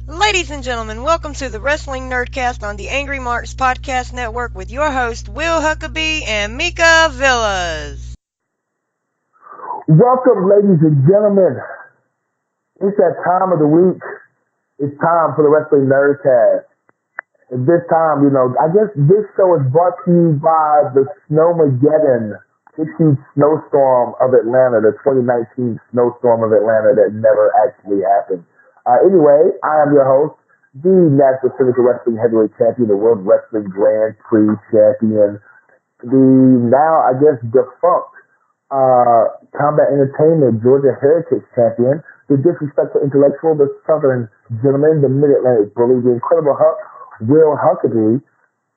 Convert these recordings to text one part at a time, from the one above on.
Ladies and gentlemen, welcome to the Wrestling Nerdcast on the Angry Marks Podcast Network with your host, Will Huckabee and Mika Villas. Welcome, ladies and gentlemen. It's that time of the week. It's time for the Wrestling Nerdcast. And this time, I guess this show is brought to you by the Snowmageddon, this huge snowstorm of Atlanta, the 2019 snowstorm of Atlanta that never actually happened. Anyway, I am your host, the National Physical Wrestling Heavyweight Champion, the World Wrestling Grand Prix Champion, the now, I guess, defunct Combat Entertainment Georgia Heritage Champion, the disrespectful intellectual, the Southern gentleman, the Mid-Atlantic bully, the incredible Will Huckabee.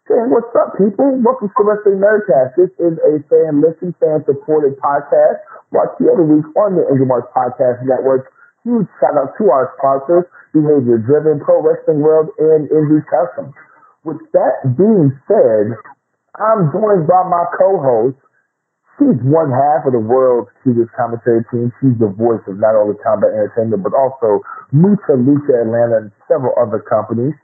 Saying, what's up, people? Welcome to Wrestling Nerdcast. This is a fan-listened, fan-supported podcast brought to you every week on the AngryMarks Podcast Network. Huge shout-out to our sponsors, Behavior Driven, Pro Wrestling World, and Indie Custom. With that being said, I'm joined by my co-host. She's one half of the world's cutest commentary team. She's the voice of not only Combat Entertainment, but also Lucha Atlanta and several other companies.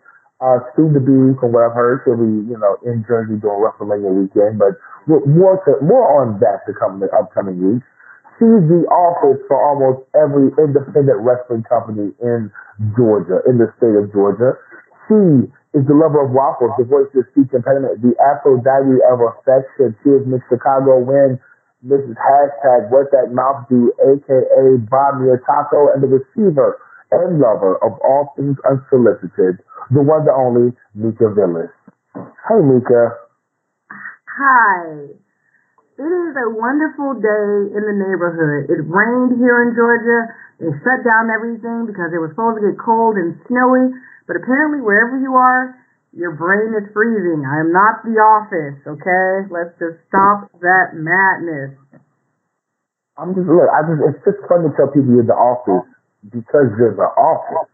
Soon to be, from what I've heard, she'll be, in Jersey during WrestleMania weekend, but more on that to come in the upcoming weeks. She's the office for almost every independent wrestling company in Georgia, in the state of Georgia. She is the lover of waffles, the voice of the speech impediment, the Aphrodite of affection. She has Miss Chicago win, Mrs. Hashtag What That Mouth Do, a.k.a. Buy Me a Taco, and the receiver and lover of all things unsolicited, the one and only Mika Villas. Hey, Mika. Hi. It is a wonderful day in the neighborhood. It rained here in Georgia. They shut down everything because it was supposed to get cold and snowy. But apparently, wherever you are, your brain is freezing. I am not the office, okay? Let's just stop that madness. It's just fun to tell people you're the office because you're the office.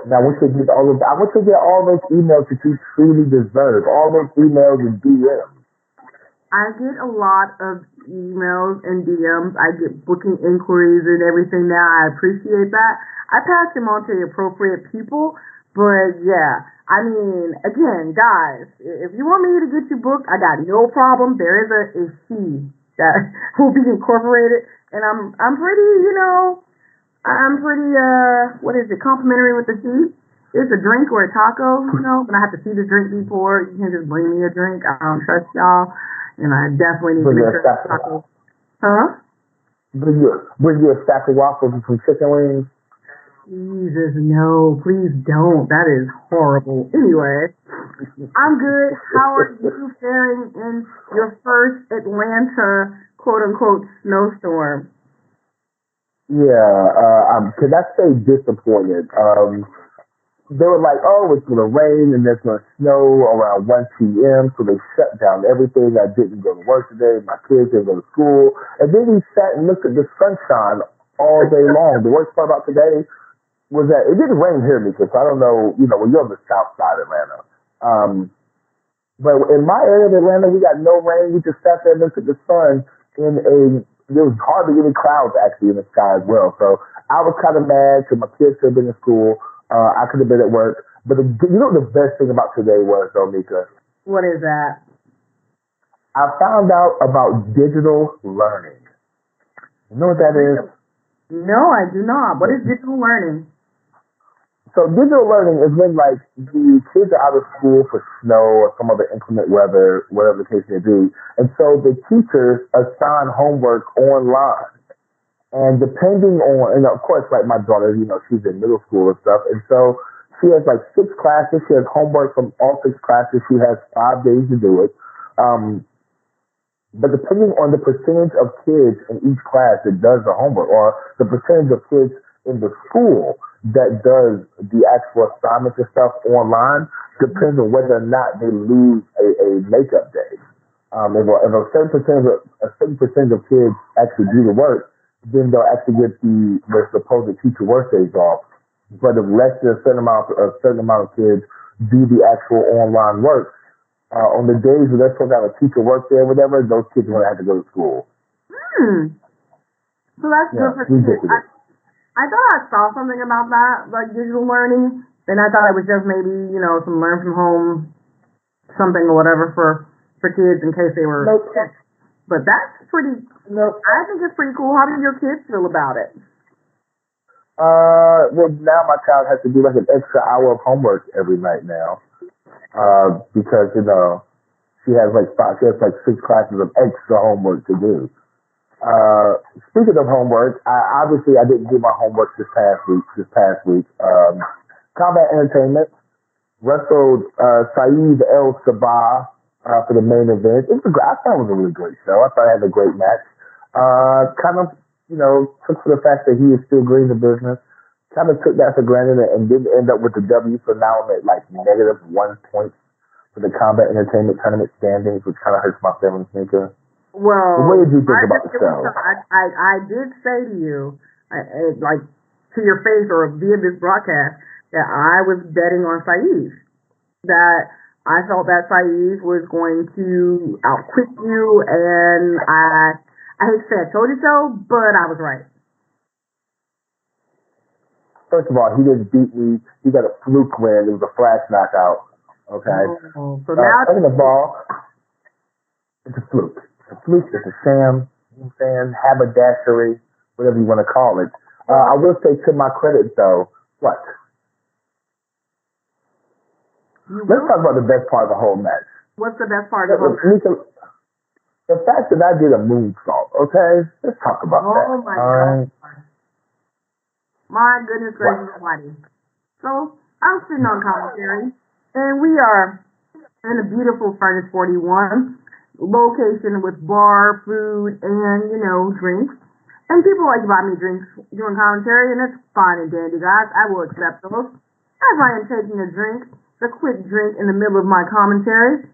Now, I want you to get all those emails that you truly deserve. All those emails and DMs. I get a lot of emails and DMs. I get booking inquiries and everything now. I appreciate that. I pass them on to the appropriate people. But yeah, I mean, again, guys, if you want me to get you booked, I got no problem. There is a fee that will be incorporated, and I'm pretty, what is it, complimentary with the fee. It's a drink or a taco, but I have to see the drink before. You can't just bring me a drink. I don't trust y'all. And I definitely need to make sure it's tacos. Huh? Bring you a stack of waffles and some chicken wings. Jesus, no. Please don't. That is horrible. Anyway, I'm good. How are you faring in your first Atlanta, quote-unquote, snowstorm? Yeah, can I say disappointed? They were like, oh, it's going to rain and there's going to snow around 1 p.m., so they shut down everything. I didn't go to work today. My kids didn't go to school. And then we sat and looked at the sunshine all day long. The worst part about today was that it didn't rain here, Mika, so I don't know, well, you're on the south side of Atlanta. But in my area of Atlanta, we got no rain. We just sat there and looked at the sun there was hardly any clouds actually in the sky as well. So I was kind of mad because my kids could have been in school. I could have been at work. But the best thing about today was, though, Mika? What is that? I found out about digital learning. You know what that is? No, I do not. What is digital learning? So digital learning is when, the kids are out of school for snow or some other inclement weather, whatever the case may be. And so the teachers assign homework online. And depending on, and of course, my daughter, she's in middle school and stuff. And so she has 6 classes. She has homework from all 6 classes. She has 5 days to do it. But depending on the percentage of kids in each class that does the homework, or the percentage of kids in the school that does the actual assignments and stuff online, depends on whether or not they lose a makeup day. If a certain percentage of kids actually do the work, then they'll actually get the supposed teacher work days off. But if less than a certain amount of kids do the actual online work, on the days where they're supposed to have a teacher work day or whatever, those kids are going to have to go to school. So that's good for kids. I thought I saw something about that, like digital learning, and I thought it was just maybe, some learn from home something or whatever for kids in case they were Nope. sick. But that's pretty, Nope. I think it's pretty cool. How do your kids feel about it? Well, now my child has to do like an extra hour of homework every night now, because she has like six classes of extra homework to do. Speaking of homework, I didn't do my homework this past week. Combat Entertainment wrestled Saeed El Sabah for the main event. I thought it was a really great show. I thought it had a great match. Kind of, took for the fact that he is still green in business. Kind of took that for granted and didn't end up with the W. So now I'm at like -1 point for the Combat Entertainment tournament standings, which kind of hurts my feelings, Mika. Well, what did you think about the show? I did say to you, like to your face or via this broadcast, that I was betting on Saeed. That I felt that Saeed was going to outquick you, and I hate to say I told you so, but I was right. First of all, he didn't beat me. He got a fluke win. It was a flash knockout. Okay. So now, second of all, it's a fluke. It's a fluke. It's a sham. You know what I'm saying? Haberdashery, whatever you want to call it. I will say, to my credit, though, what? Let's talk about the best part of the whole match. What's the best part of the whole match? The fact that I did a moonsault, okay? Let's talk about that. Oh, my God. My goodness gracious almighty. So, I was sitting on commentary, and we are in a beautiful Furnace 41 location with bar, food, and, drinks. And people like to buy me drinks during commentary, and that's fine and dandy, guys. I will accept those. As I am taking a quick drink in the middle of my commentary,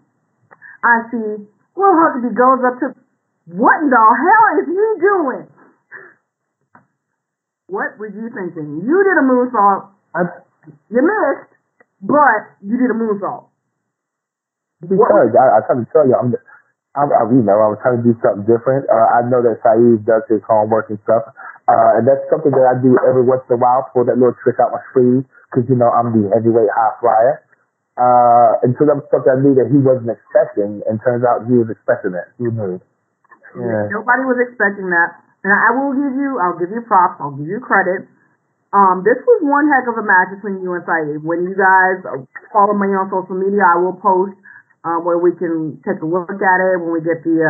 I see Will Huckabee goes up to, what in the hell is he doing? What were you thinking? You did a moonsault. You missed, but you did a moonsault. Because I tried to tell you, I was trying to do something different. I know that Saeed does his homework and stuff, and that's something that I do every once in a while, pull that little trick out my sleeve, because I'm the heavyweight high flyer. And so that was something I knew that he wasn't expecting, and turns out he was expecting it. Who knew? Yeah. Nobody was expecting that. And I'll give you props, I'll give you credit. This was one heck of a match between you and Saeed. When you guys follow me on social media, I will post where we can take a look at it when we get the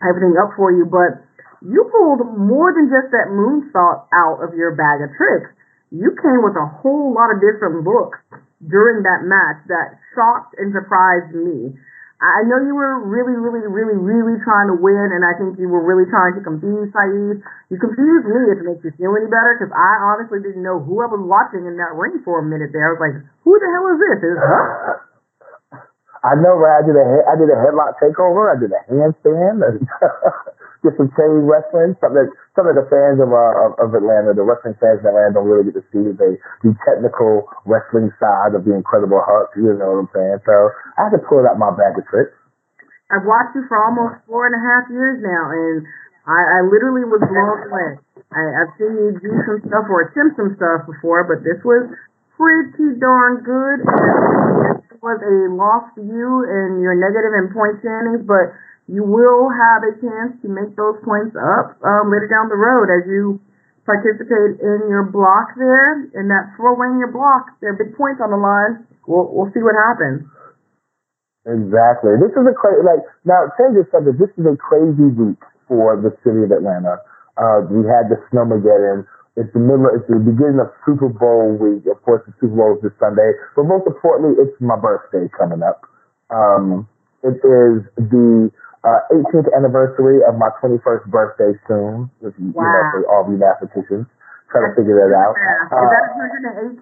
everything up for you. But you pulled more than just that moonsault out of your bag of tricks. You came with a whole lot of different looks during that match that shocked and surprised me. I know you were really, really, really, really trying to win, and I think you were really trying to confuse Saeed. You confused me, if it makes you feel any better, because I honestly didn't know who I was watching in that ring for a minute there. I was like, who the hell is this? I know, right? I did a headlock takeover. I did a handstand. Did some chain wrestling. Something that the fans of Atlanta, the wrestling fans in Atlanta, don't really get to see. The technical wrestling side of the Incredible Hulk. You know what I'm saying? So I had to pull out my bag of tricks. I've watched you for almost 4.5 years now, and I literally was blown away. I've seen you do some stuff or attempt some stuff before, but this was pretty darn good. It was a loss to you and your negative in point standings, but you will have a chance to make those points up later down the road as you participate in your block there. In that 4-way in your block, there are big points on the line. We'll see what happens. Exactly. This is now change this subject. This is a crazy week for the city of Atlanta. We had the Snowmageddon. It's the beginning of Super Bowl week. Of course, the Super Bowl is this Sunday, but most importantly, it's my birthday coming up. It is the 18th anniversary of my 21st birthday soon. If you know, for all you mathematicians, try to figure that out. Is that 118?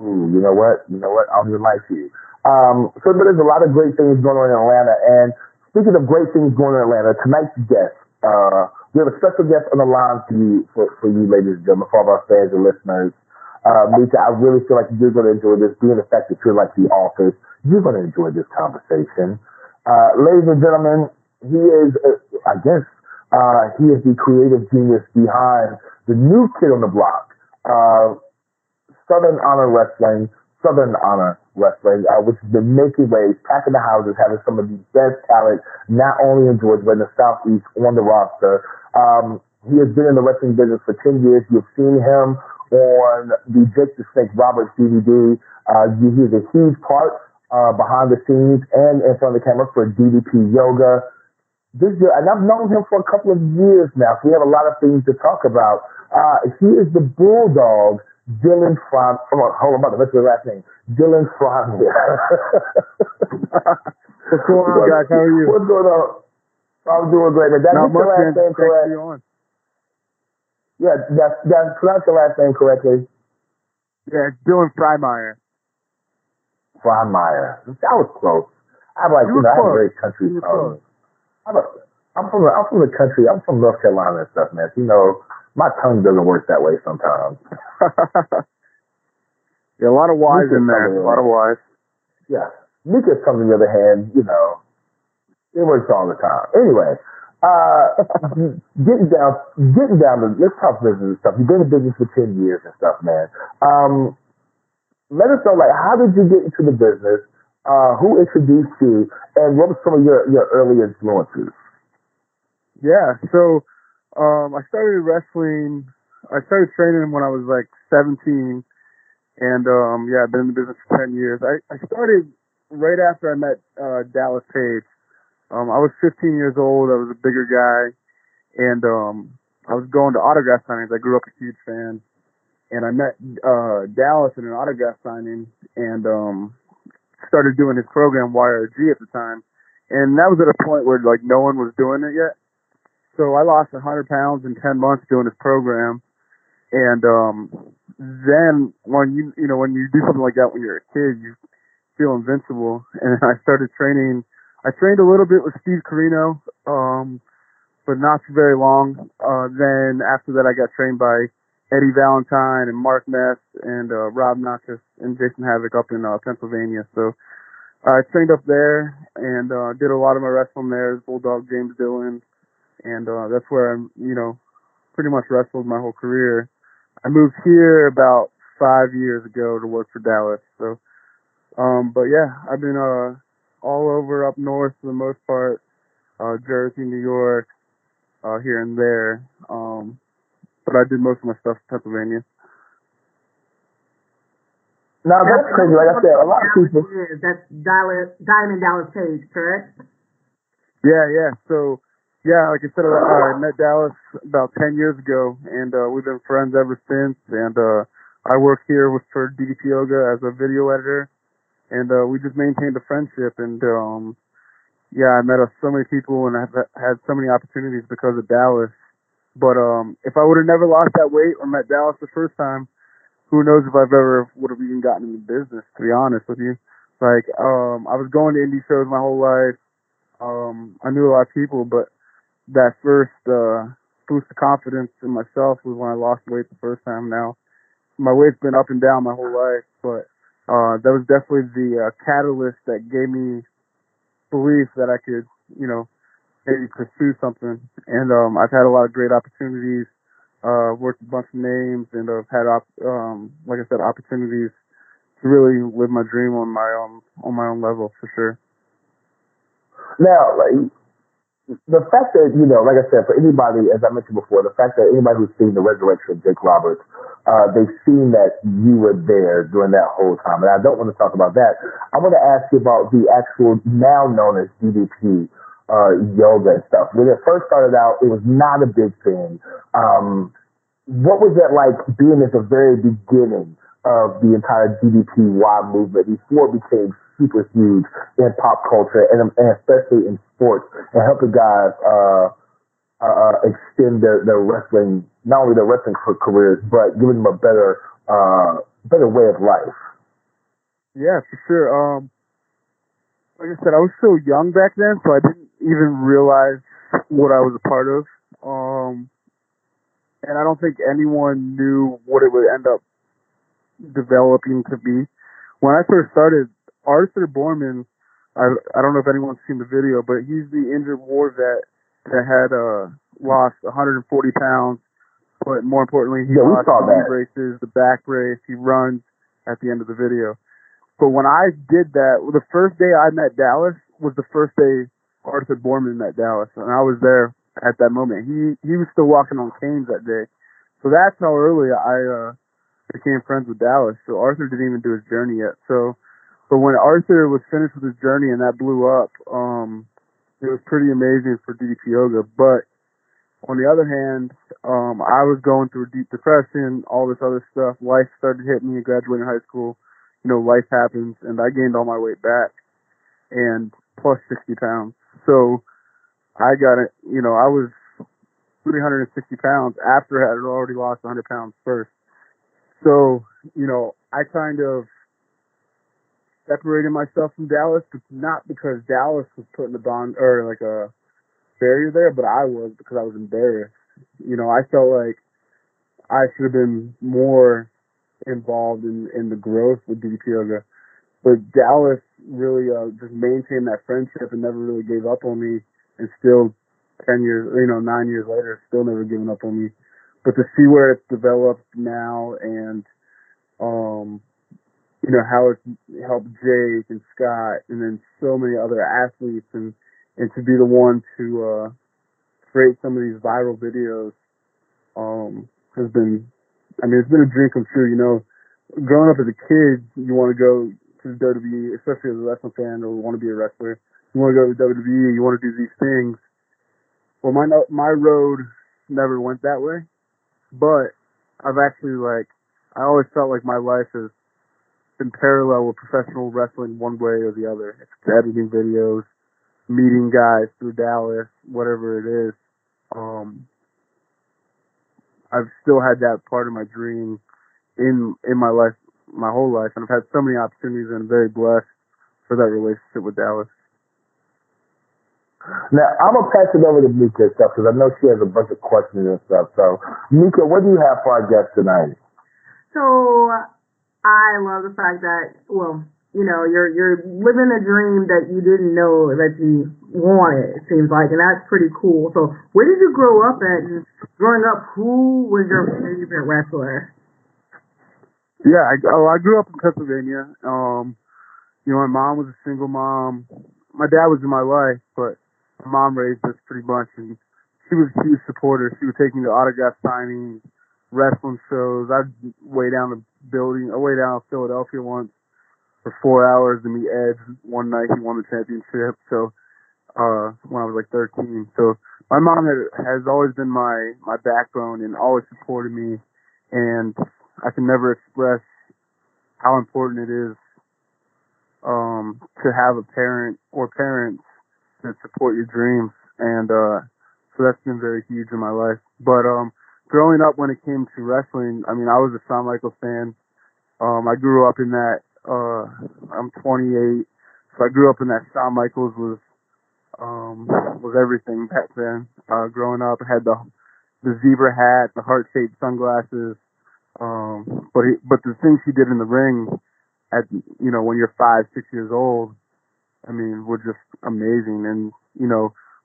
Ooh, you know what? I'll be like you. But there's a lot of great things going on in Atlanta. And speaking of great things going on in Atlanta, tonight's guest, we have a special guest on the line for you, ladies and gentlemen, for all of our fans and listeners. Mika, I really feel like you're going to enjoy this, being the fact that you're like the authors. You're going to enjoy this conversation. Ladies and gentlemen, he is, He is the creative genius behind the new kid on the block, Southern Honor Wrestling, which has been making waves, packing the houses, having some of the best talent, not only in Georgia, but in the Southeast on the roster. He has been in the wrestling business for 10 years. You've seen him on the Jake the Snake Roberts DVD. He is a huge part behind the scenes and in front of the camera for DDP Yoga. And I've known him for a couple of years now, so we have a lot of things to talk about. He is the Bulldog, Dylan Frymer. Hold on, let's do the last name. Dylan Frymer. What's going on, guys? How are you? What's going on? I'm doing great. Did I get your last name correct? Yeah, that's pronounce your last name correctly. Yeah, it's Dylan Frymer. Frymer. That was close. I have a very country tongue. I'm from the country. I'm from North Carolina and stuff, man. So, my tongue doesn't work that way sometimes. Yeah, a lot of Y's in there. A lot of Y's. Yeah. Mika's tongue, on the other hand, it works all the time. Anyway, getting down to let's talk business and stuff. You've been in business for 10 years and stuff, man. Let us know, how did you get into the business? Who introduced you, and what were some of your early influences? Yeah, so I started wrestling. I started training when I was 17, and I've been in the business for 10 years. I started right after I met Dallas Page. I was 15 years old. I was a bigger guy, and I was going to autograph signings. I grew up a huge fan, and I met Dallas at an autograph signing, and started doing his program, YRG, at the time. And that was at a point where no one was doing it yet. So I lost 100 pounds in 10 months doing his program. And then when you do something like that when you're a kid, you feel invincible. And I started training. I trained a little bit with Steve Carino, but not for very long. Then after that, I got trained by Eddie Valentine and Mark Mess and Rob Notchus and Jason Havoc up in Pennsylvania. So I trained up there and did a lot of my wrestling there. Bulldog James Dillon, and that's where I, pretty much wrestled my whole career. I moved here about 5 years ago to work for Dallas. So, but yeah, I've been all over up north for the most part, Jersey, New York, here and there. But I did most of my stuff in Pennsylvania. Now that's crazy. Like I said, a lot of people. That's Diamond Dallas Page, correct? Yeah. So, like I said, I met Dallas about 10 years ago, and we've been friends ever since. And I work here for DDP Yoga as a video editor, and we just maintained a friendship. And I met so many people, and I've had so many opportunities because of Dallas. But if I would have never lost that weight or met Dallas the first time, who knows if I've ever would have even gotten in the business, to be honest with you. I was going to indie shows my whole life. I knew a lot of people, but that first boost of confidence in myself was when I lost weight the first time. Now, my weight's been up and down my whole life, but that was definitely the catalyst that gave me belief that I could, maybe pursue something. And I've had a lot of great opportunities, worked with a bunch of names, and I've had, like I said, opportunities to really live my dream on my own level, for sure. Now, the fact that, like I said, for anybody, as I mentioned before, the fact that anybody who's seen the resurrection of Jake Roberts, they've seen that you were there during that whole time. And I don't want to talk about that. I want to ask you about the actual, now known as DDP, yoga and stuff. When it first started out, it was not a big thing. What was it like being at the very beginning of the entire DDPY movement before it became super huge in pop culture and especially in sports, and helping guys extend their wrestling, not only their wrestling careers, but giving them a better way of life? Yeah, for sure. Like I said, I was so young back then, so I didn't even realize what I was a part of. And I don't think anyone knew what it would end up developing to be. When I first started, Arthur Borman, I don't know if anyone's seen the video, but he's the injured war vet that had lost 140 pounds, but more importantly, he Yeah, we lost saw the knee that. braces, the back brace. He runs at the end of the video. But when I did that, the first day I met Dallas was the first day Arthur Borman met Dallas, and I was there at that moment. He was still walking on canes that day, so that's how early I became friends with Dallas. So Arthur didn't even do his journey yet. So, but when Arthur was finished with his journey and that blew up, it was pretty amazing for DDP Yoga. But on the other hand, I was going through deep depression, all this other stuff. Life started hitting me, graduating high school. You know, life happens, and I gained all my weight back, and plus 60 pounds. So I got it. You know, I was 360 pounds after I had already lost 100 pounds first. So, you know, I kind of separated myself from Dallas, but not because Dallas was putting a bond or like a barrier there, but I was, because I was embarrassed. You know, I felt like I should have been more involved in the growth with DDP Yoga. But Dallas really just maintained that friendship and never really gave up on me. And still 10 years, 9 years later, still never given up on me. But to see where it's developed now and, how it's helped Jake and Scott and then so many other athletes and to be the one to create some of these viral videos has been, it's been a dream come true. You know, growing up as a kid, you want to go to the WWE, especially as a wrestling fan or want to be a wrestler. You want to go to WWE, you want to do these things. Well, my road never went that way, but I've actually I always felt like my life has been parallel with professional wrestling one way or the other. It's editing videos, meeting guys through Dallas, whatever it is. I've still had that part of my dream in my life, my whole life, and I've had so many opportunities and I'm very blessed for that relationship with Dallas. Now, I'm going to pass it over to Mika and stuff because I know she has a bunch of questions and stuff. So, Mika, what do you have for our guest tonight? So, I love the fact that, you're living a dream that you didn't know that you wanted, it seems like, and that's pretty cool. So, where did you grow up at? And growing up, who was your favorite wrestler? Yeah, I grew up in Pennsylvania. My mom was a single mom. My dad was in my life, but my mom raised us pretty much, and she was a huge supporter. She would take me to autograph signings, wrestling shows. I'd way down Philadelphia once for 4 hours to meet Edge. One night he won the championship. So when I was 13. So my mom has always been my backbone and always supported me, and I can never express how important it is to have a parent or parents that support your dreams, and so that's been very huge in my life. But growing up, when it came to wrestling, I was a Shawn Michaels fan. I grew up in that. I'm 28, so I grew up in that. Shawn Michaels was everything back then. Growing up, I had the zebra hat, the heart-shaped sunglasses. But the things he did in the ring when you're 5, 6 years old, were just amazing. And,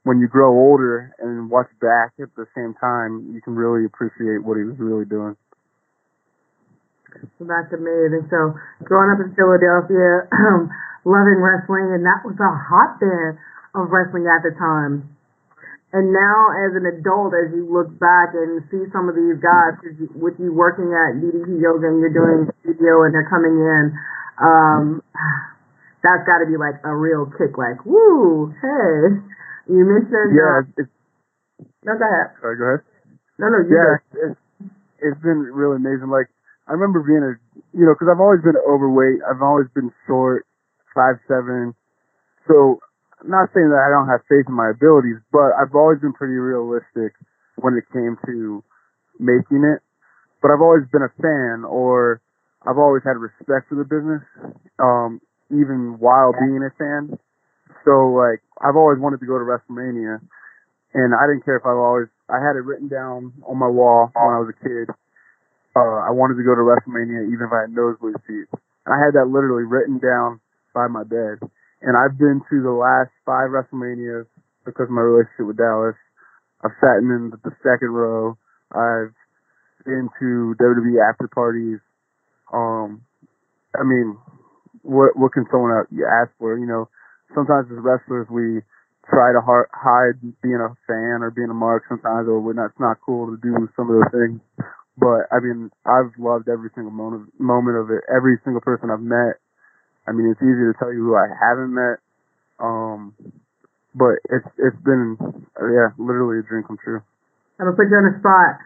when you grow older and watch back at the same time, you can really appreciate what he was really doing. So that's amazing. So growing up in Philadelphia, loving wrestling, and that was a hotbed of wrestling at the time. And now as an adult, as you look back and see some of these guys, with you working at DDP Yoga and you're doing video and they're coming in, that's got to be like a real kick. Like, woo, hey, you mentioned. Yeah. No, go ahead. Sorry, go ahead. No, you go. It's been really amazing. I remember being because I've always been overweight. I've always been short, 5'7". So I'm not saying that I don't have faith in my abilities, but I've always been pretty realistic when it came to making it. But I've always been a fan, or I've always had respect for the business, even while being a fan. So, I've always wanted to go to WrestleMania, and I didn't care if I had it written down on my wall when I was a kid. I wanted to go to WrestleMania even if I had nosebleed seats. And I had that literally written down by my bed. And I've been to the last 5 WrestleManias because of my relationship with Dallas. I've sat in the second row. I've been to WWE after parties. I mean, what can someone ask for? You know, sometimes as wrestlers we try to hide being a fan or being a mark sometimes, or it's not cool to do some of those things. But I mean, I've loved every single moment of it. Every single person I've met. I mean, it's easy to tell you who I haven't met. But it's been literally a dream come true. I'm gonna put you on the spot.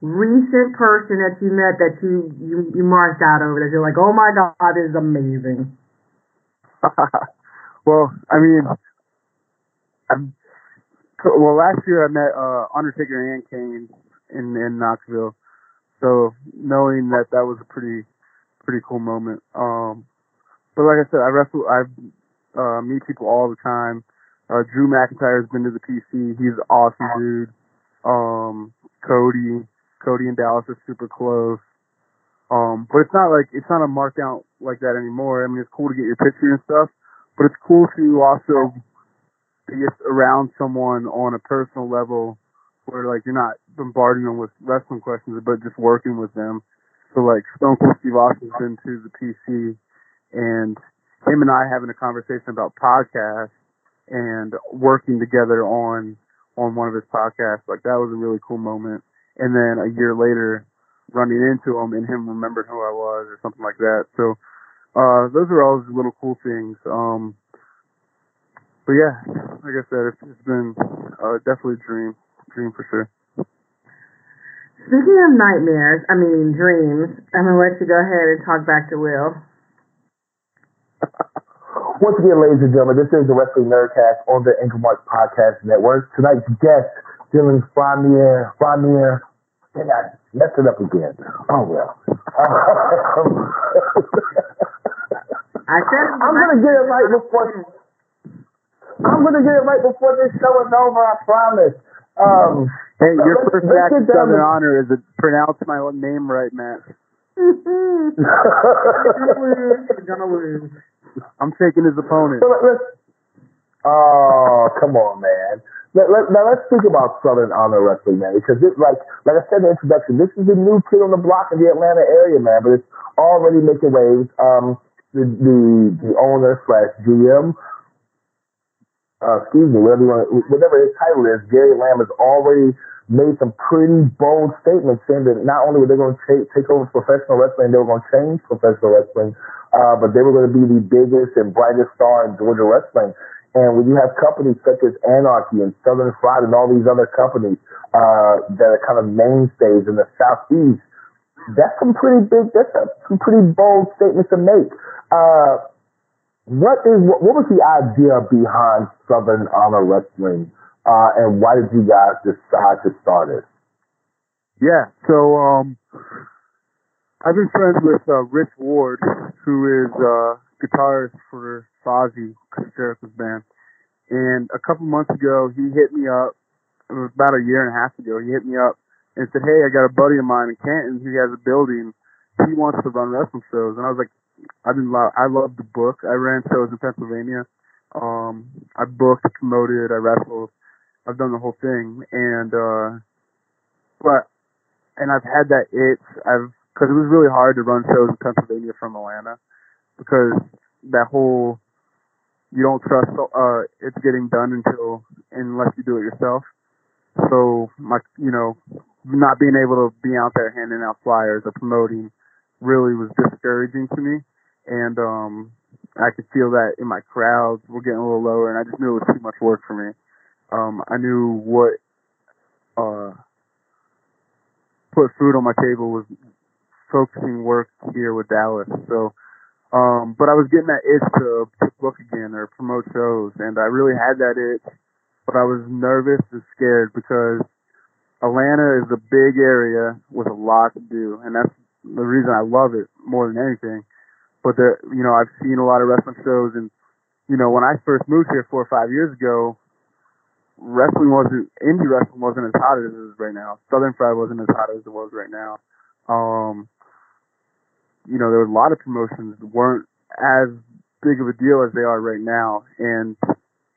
Recent person that you met that you marked out over that you're like, oh my god, this is amazing. Well, I mean, last year I met Undertaker and Kane in Knoxville, so knowing that was a pretty cool moment. But like I said, I meet people all the time. Drew McIntyre's been to the PC. He's an awesome dude. Cody and Dallas are super close. But it's not a mark out like that anymore. I mean, it's cool to get your picture and stuff, but it's cool to also be around someone on a personal level where like you're not bombarding them with wrestling questions, but just working with them. So like Stone Cold Steve Austin's been to the PC, and him and I having a conversation about podcasts and working together on one of his podcasts. Like that was a really cool moment. And then a year later, running into him and him remembered who I was or something like that. So those are all little cool things. But yeah, like I said, it's been definitely a dream for sure. Speaking of dreams, I'm gonna let you go ahead and talk back to Will. Once again, ladies and gentlemen, this is the Wrestling Nerdcast on the AngryMarks Podcast Network. Tonight's guest, Dylan Frymer. And I messed it up again. Oh, well. I said I'm going to get it right before this show is over, I promise. Hey, your first act of Southern Honor is to pronounce my name right, Matt. You're gonna lose. I'm taking his opponent. Oh, come on, man. Now let's speak about Southern Honor Wrestling, man, because like I said in the introduction, this is a new kid on the block in the Atlanta area, man, but it's already making waves. The owner / GM, whatever his title is, Gary Lamb has already made some pretty bold statements saying that not only were they going to take over professional wrestling, they were going to change professional wrestling, but they were going to be the biggest and brightest star in Georgia wrestling. And when you have companies such as Anarchy and Southern Fried and all these other companies that are kind of mainstays in the Southeast, that's some pretty bold statements to make. What was the idea behind Southern Honor Wrestling, and why did you guys decide to start it? Yeah, so I've been friends with Rich Ward, who is guitarist for Fozzy, Chris Jericho's band. And a couple months ago, he hit me up. It was about a year and a half ago. He hit me up and said, "Hey, I got a buddy of mine in Canton. He has a building. He wants to run wrestling shows." And I was like, I love the book. I ran shows in Pennsylvania. I booked, promoted, I wrestled. I've done the whole thing. And I've had that itch. Because it was really hard to run shows in Pennsylvania from Atlanta, because that whole, you don't trust it's getting done unless you do it yourself. So not being able to be out there handing out flyers or promoting really was discouraging to me. And I could feel that in my crowds were getting a little lower, and I just knew it was too much work for me. I knew what put food on my table was focusing work here with Dallas. So, but I was getting that itch to book again or promote shows, and I really had that itch, but I was nervous and scared because Atlanta is a big area with a lot to do, and that's the reason I love it more than anything. But I've seen a lot of wrestling shows, and when I first moved here 4 or 5 years ago, indie wrestling wasn't as hot as it is right now. Southern Fried wasn't as hot as it was right now. There were a lot of promotions that weren't as big of a deal as they are right now. And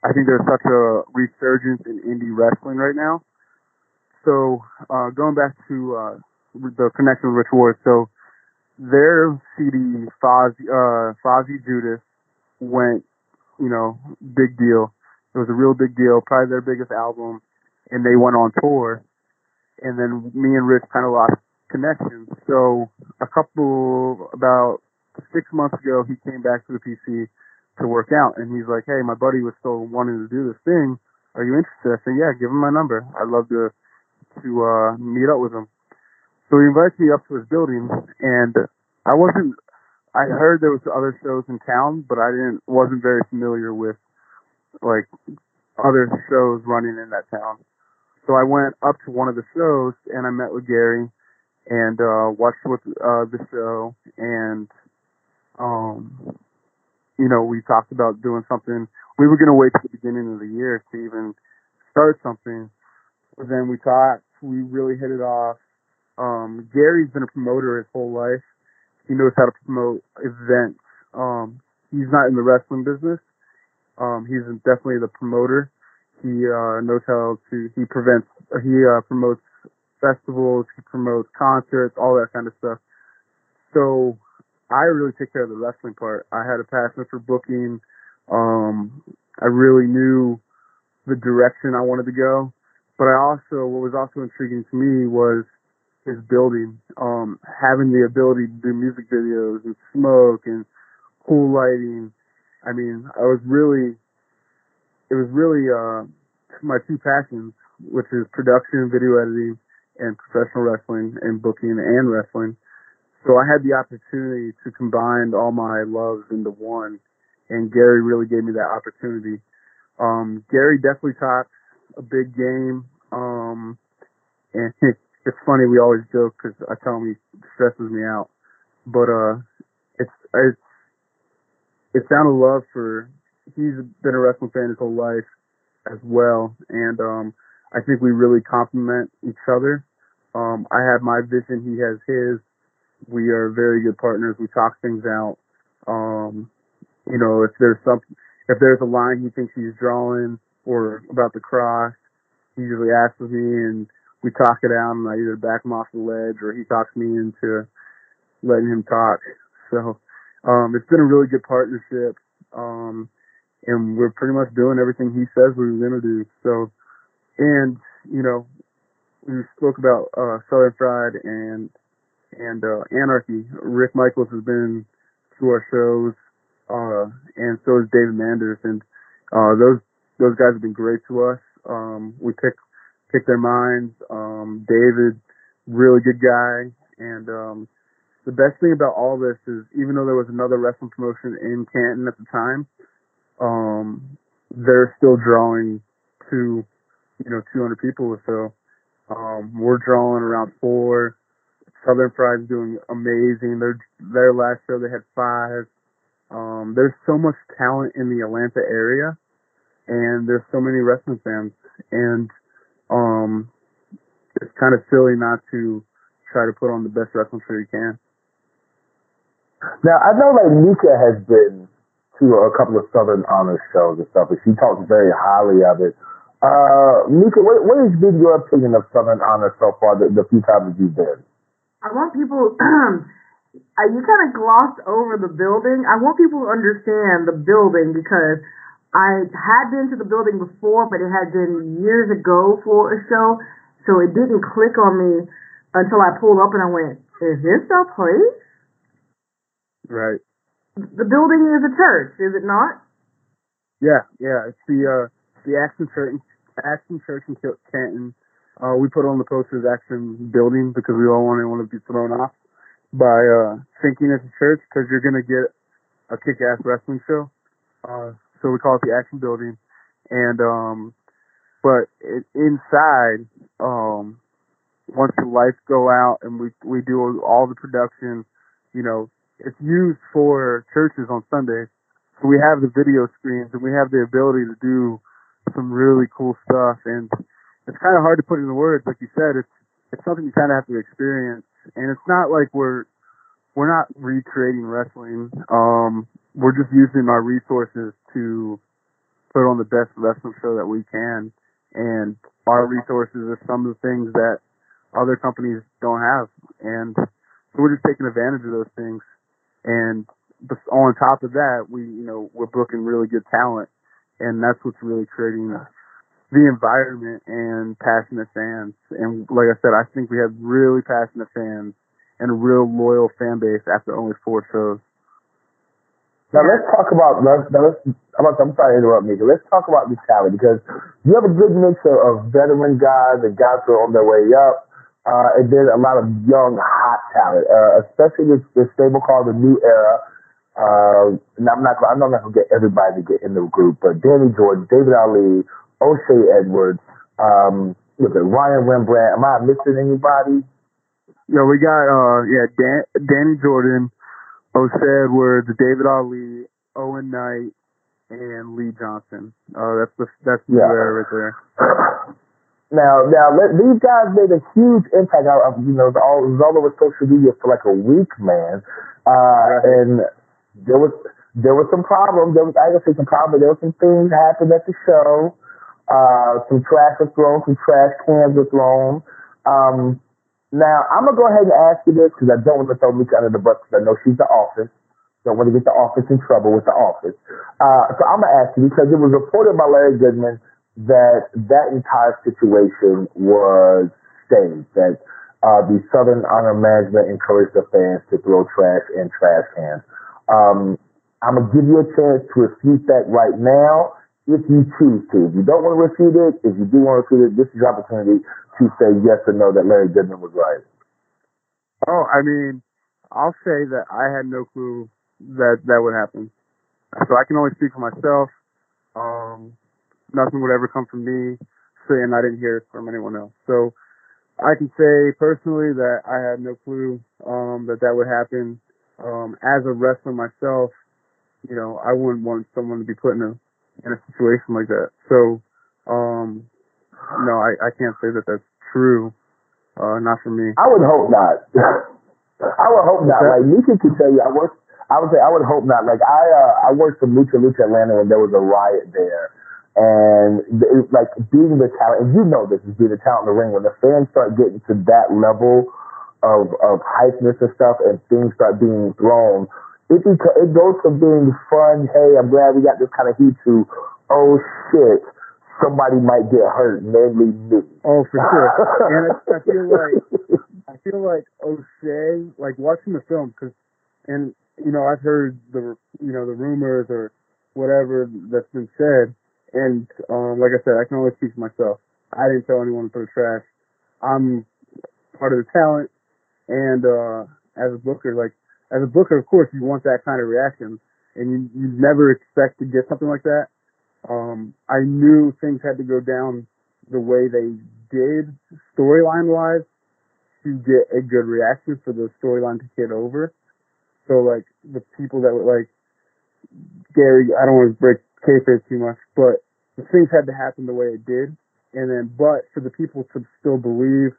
I think there's such a resurgence in indie wrestling right now So going back to the connection with Rich Ward, so their CD, Fozzy Judas, went, big deal. It was a real big deal, probably their biggest album, and they went on tour. And then me and Rich kind of lost connection. So about 6 months ago, he came back to the PC to work out, and he's like, "Hey, my buddy was still wanting to do this thing. Are you interested?" I said, "Yeah, give him my number. I'd love to meet up with him." So he invited me up to his building, and I heard there was other shows in town, but wasn't very familiar with like other shows running in that town. So I went up to one of the shows, and I met with Gary and watched the show, and we talked about doing something. We were going to wait till the beginning of the year to even start something, but then we talked. We really hit it off. Gary's been a promoter his whole life. He knows how to promote events. He's not in the wrestling business. He's definitely the promoter. He knows how to. He promotes festivals. He promotes concerts, all that kind of stuff. So I really take care of the wrestling part. I had a passion for booking. I really knew the direction I wanted to go. But what was also intriguing to me was his building, having the ability to do music videos and smoke and cool lighting. I mean, it was really my two passions, which is production, video editing, and professional wrestling and booking and wrestling. So I had the opportunity to combine all my loves into one, and Gary really gave me that opportunity. Gary definitely talks a big game, and it's funny, we always joke because I tell him he stresses me out, but it's down to love he's been a wrestling fan his whole life as well, and I think we really complement each other. I have my vision, he has his. We are very good partners. We talk things out. If there's a line he thinks he's drawing or about the cross, he usually asks me, and we talk it out, and I either back him off the ledge or he talks me into letting him talk. So it's been a really good partnership, and we're pretty much doing everything he says we were going to do. So, and we spoke about Southern Fried and Anarchy. Rick Michaels has been to our shows, and so is David Manders, and those guys have been great to us. We pick their minds. David, really good guy, and the best thing about all this is, even though there was another wrestling promotion in Canton at the time, they're still drawing 200 people or so. We're drawing around 4. Southern Fried's doing amazing. Their last show they had 5. There's so much talent in the Atlanta area, and there's so many wrestling fans, and it's kind of silly not to try to put on the best wrestling show you can. Now, I know like Mika has been to a couple of Southern Honor shows and stuff, and she talks very highly of it. Mika, what has been your opinion of Southern Honor so far, the few times that you've been? I want people, you kind of glossed over the building. I want people to understand the building because I had been to the building before, but it had been years ago for a show, so it didn't click on me until I pulled up and I went, is this the place? Right. The building is a church, is it not? Yeah. It's the Action Church in Canton. We put on the posters Action Building because we all want to be thrown off by thinking it's a church, because you're going to get a kick-ass wrestling show. So we call it the Action Building. And but inside, once the lights go out and we do all the production, it's used for churches on Sundays. So we have the video screens, and we have the ability to do some really cool stuff. And it's kind of hard to put into words, like you said. It's something you kind of have to experience, and it's not like we're not recreating wrestling. We're just using our resources to put on the best wrestling show that we can, and our resources are some of the things that other companies don't have, and so we're just taking advantage of those things. And on top of that, we're booking really good talent, and that's what's really creating the environment and passionate fans. And like I said, I think we have really passionate fans and a real loyal fan base after only 4 shows. Now let's talk about. I'm sorry to interrupt, Mika. Let's talk about the talent, because you have a good mix of veteran guys and guys who are on their way up, and then a lot of young, hot talent, especially this stable called the New Era. And I know I'm not gonna get everybody to get in the group, but Danny Jordan, David Ali, O'Shea Edwards, Ryan Rembrandt. Am I missing anybody? Yeah, we got Danny Jordan, O'Shea Edwards, David Ali, Owen Knight, and Lee Johnson. That's the era right there. Now, these guys made a huge impact. It was all over social media for like a week, man. And there was some problems. I gonna say some problems. There were some things happened at the show. Some trash was thrown. Some trash cans were thrown. Now, I'm going to go ahead and ask you this, because I don't want to throw Mika under the bus, because I know she's the office. Don't want to get the office in trouble with the office. So I'm going to ask you, because it was reported by Larry Goodman that entire situation was staged, that the Southern Honor Management encouraged the fans to throw trash in trash cans. I'm going to give you a chance to refute that right now, if you choose to. If you don't want to refute it, if you do want to refute it, this is your opportunity to say yes or no that Larry Goodman was right. Oh, I mean, I'll say that I had no clue that would happen. So I can only speak for myself. Nothing would ever come from me, and I didn't hear it from anyone else. So I can say personally that I had no clue that would happen. As a wrestler myself, I wouldn't want someone to be put in a situation like that. So, no, I can't say that that's true. Not for me. I would hope not. I would hope not. Like Mika can tell you, I would hope not. Like I worked for Lucha Atlanta when there was a riot there, and it's like being the talent, and you know this is being the talent in the ring. When the fans start getting to that level of hypeness and stuff, and things start being thrown, it goes from being fun. Hey, I'm glad we got this kind of heat to, oh shit, somebody might get hurt, namely me. Oh, for sure. And I feel like O'Shea, like watching the film, and I've heard the rumors or whatever that's been said, and like I said, I can only speak for myself. I didn't tell anyone to throw trash. I'm part of the talent, and as a booker, of course, you want that kind of reaction, and you never expect to get something like that. I knew things had to go down the way they did storyline-wise to get a good reaction for the storyline to get over. So, like, the people that were, like, Gary, I don't want to break kayfabe too much, but the things had to happen the way it did. But for the people to still believe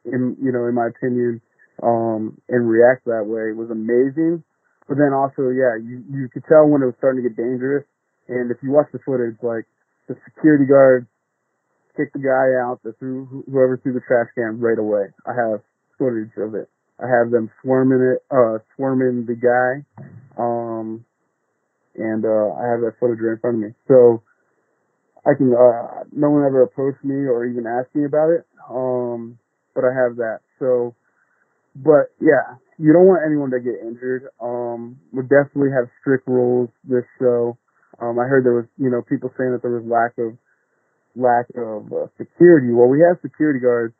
in my opinion, and react that way was amazing. But then also, you could tell when it was starting to get dangerous. And if you watch the footage, like, the security guard kicked the guy out that whoever threw the trash can right away. I have footage of it. I have them swarming the guy, and I have that footage right in front of me. So I can, no one ever approached me or even asked me about it, but I have that. So, but yeah, you don't want anyone to get injured. We definitely have strict rules this show. I heard there was, people saying that there was lack of security. Well, we have security guards.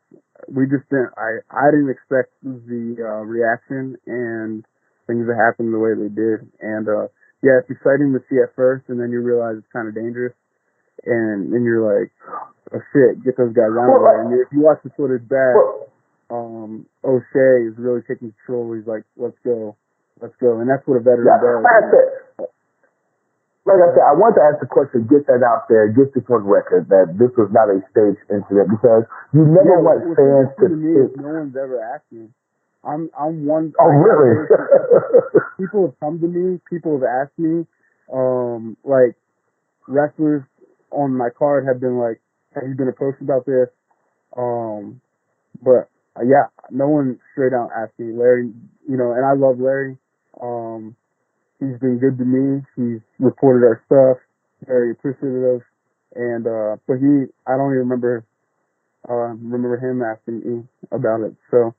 We just didn't. I didn't expect the reaction and things to happen the way they did. And it's exciting to see at first, and then you realize it's kind of dangerous, and then you're like, oh shit, get those guys out of there. And if you watch the footage back, O'Shea is really taking control. He's like, let's go, and that's what a veteran does. That's it. Like I said, I wanted to ask the question, get that out there, get this on record, that this was not a staged incident, because you never want fans to think. No one's ever asked me. I'm one. Oh, really? People have come to me. People have asked me. Like, wrestlers on my card have been like, have you been approached about this? But yeah, no one straight out asked me. Larry, and I love Larry. He's been good to me. He's reported our stuff, very appreciative. And but I don't even remember him asking me about it. So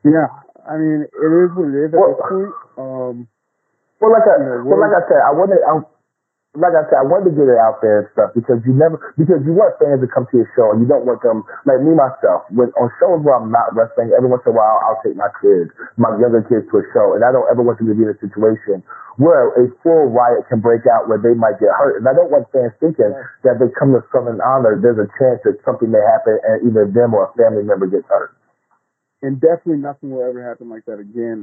yeah, I mean, it is what it is at this point. Well, like I said, I wanted to get it out there and stuff because you want fans to come to your show and you don't want them, like me myself, on shows where I'm not wrestling, every once in a while I'll take my younger kids to a show, and I don't ever want them to be in a situation where a full riot can break out where they might get hurt. And I don't want fans thinking that they come to Southern Honor, there's a chance that something may happen and either them or a family member gets hurt. And definitely nothing will ever happen like that again.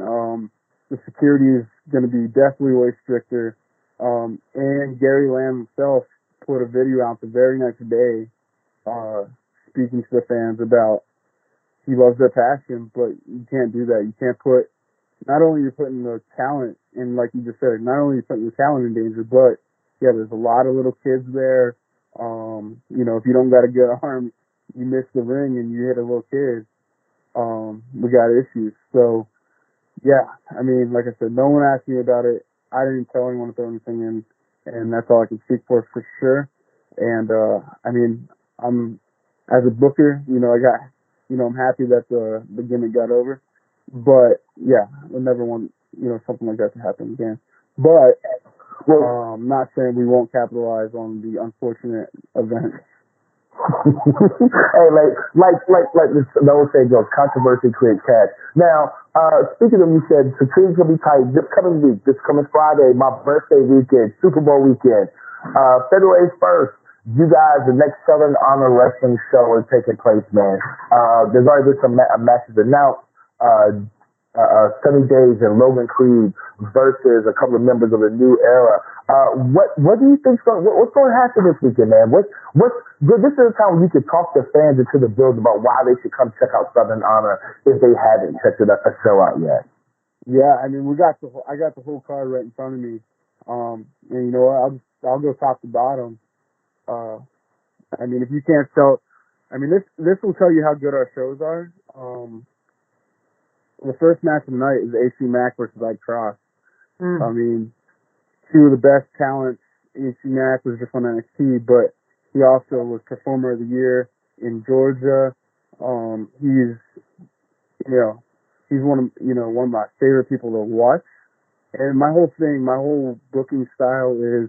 The security is going to be definitely way stricter. And Gary Lamb himself put a video out the very next day, speaking to the fans about he loves their passion, but you can't do that. You can't not only you're putting the talent, and like you just said, not only you're putting the talent in danger, but yeah, there's a lot of little kids there. If you don't got a good arm, you miss the ring and you hit a little kid, we got issues. So yeah, I mean, like I said, no one asked me about it. I didn't tell anyone to throw anything in, and that's all I can speak for sure. And I mean, I'm as a booker, I'm happy that the gimmick got over. But yeah, I never want something like that to happen again. But I'm not saying we won't capitalize on the unfortunate event. Hey, like the old saying goes, controversy creates cash. Now, speaking of, you said security's gonna be tight this coming week, this coming Friday, my birthday weekend, Super Bowl weekend, February 1st. You guys, the next Southern Honor Wrestling show is taking place, man. There's already been some matches announced. Sunny Days and Logan Creed versus a couple of members of the New Era. What do you think's what's going to happen this weekend, man? This is the time when you can talk to fans and to the build about why they should come check out Southern Honor if they haven't checked a show out yet. Yeah, I mean, I got the whole card right in front of me. And you know what? I'll go top to bottom. I mean, if you can't sell, I mean, this will tell you how good our shows are. The first match of the night is AC Mack versus Ike Cross. I mean, two of the best talents. AC Mack was just on NXT, but he also was Performer of the Year in Georgia. He's one of my favorite people to watch. And my whole booking style is,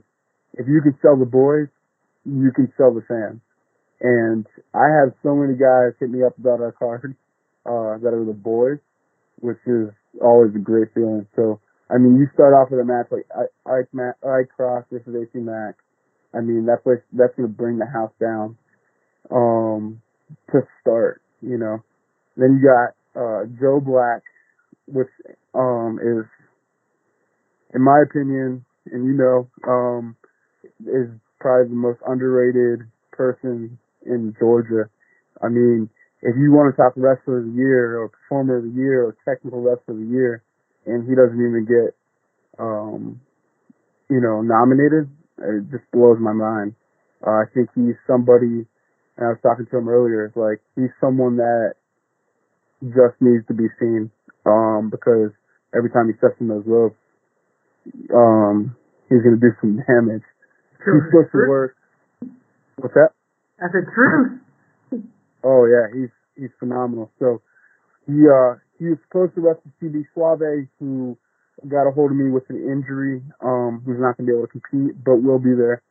if you can sell the boys, you can sell the fans. And I have so many guys hit me up about our card that are the boys, which is always a great feeling. So, I mean, you start off with a match like Ike Cross versus AC Mack. I mean, that's going to bring the house down to start, Then you got Joe Black, which is, in my opinion, and is probably the most underrated person in Georgia. I mean, if you want to talk Wrestler of the Year or Performer of the Year or Technical Wrestler of the Year, and he doesn't even get, nominated, it just blows my mind. I think he's somebody, and I was talking to him earlier, like, he's someone that just needs to be seen, because every time he steps in those ropes, he's going to do some damage. He's supposed to work. What's that? That's the truth. Oh yeah, he's phenomenal. So he was supposed to wrestle CB Suave, who got a hold of me with an injury, who's not going to be able to compete, but will be there.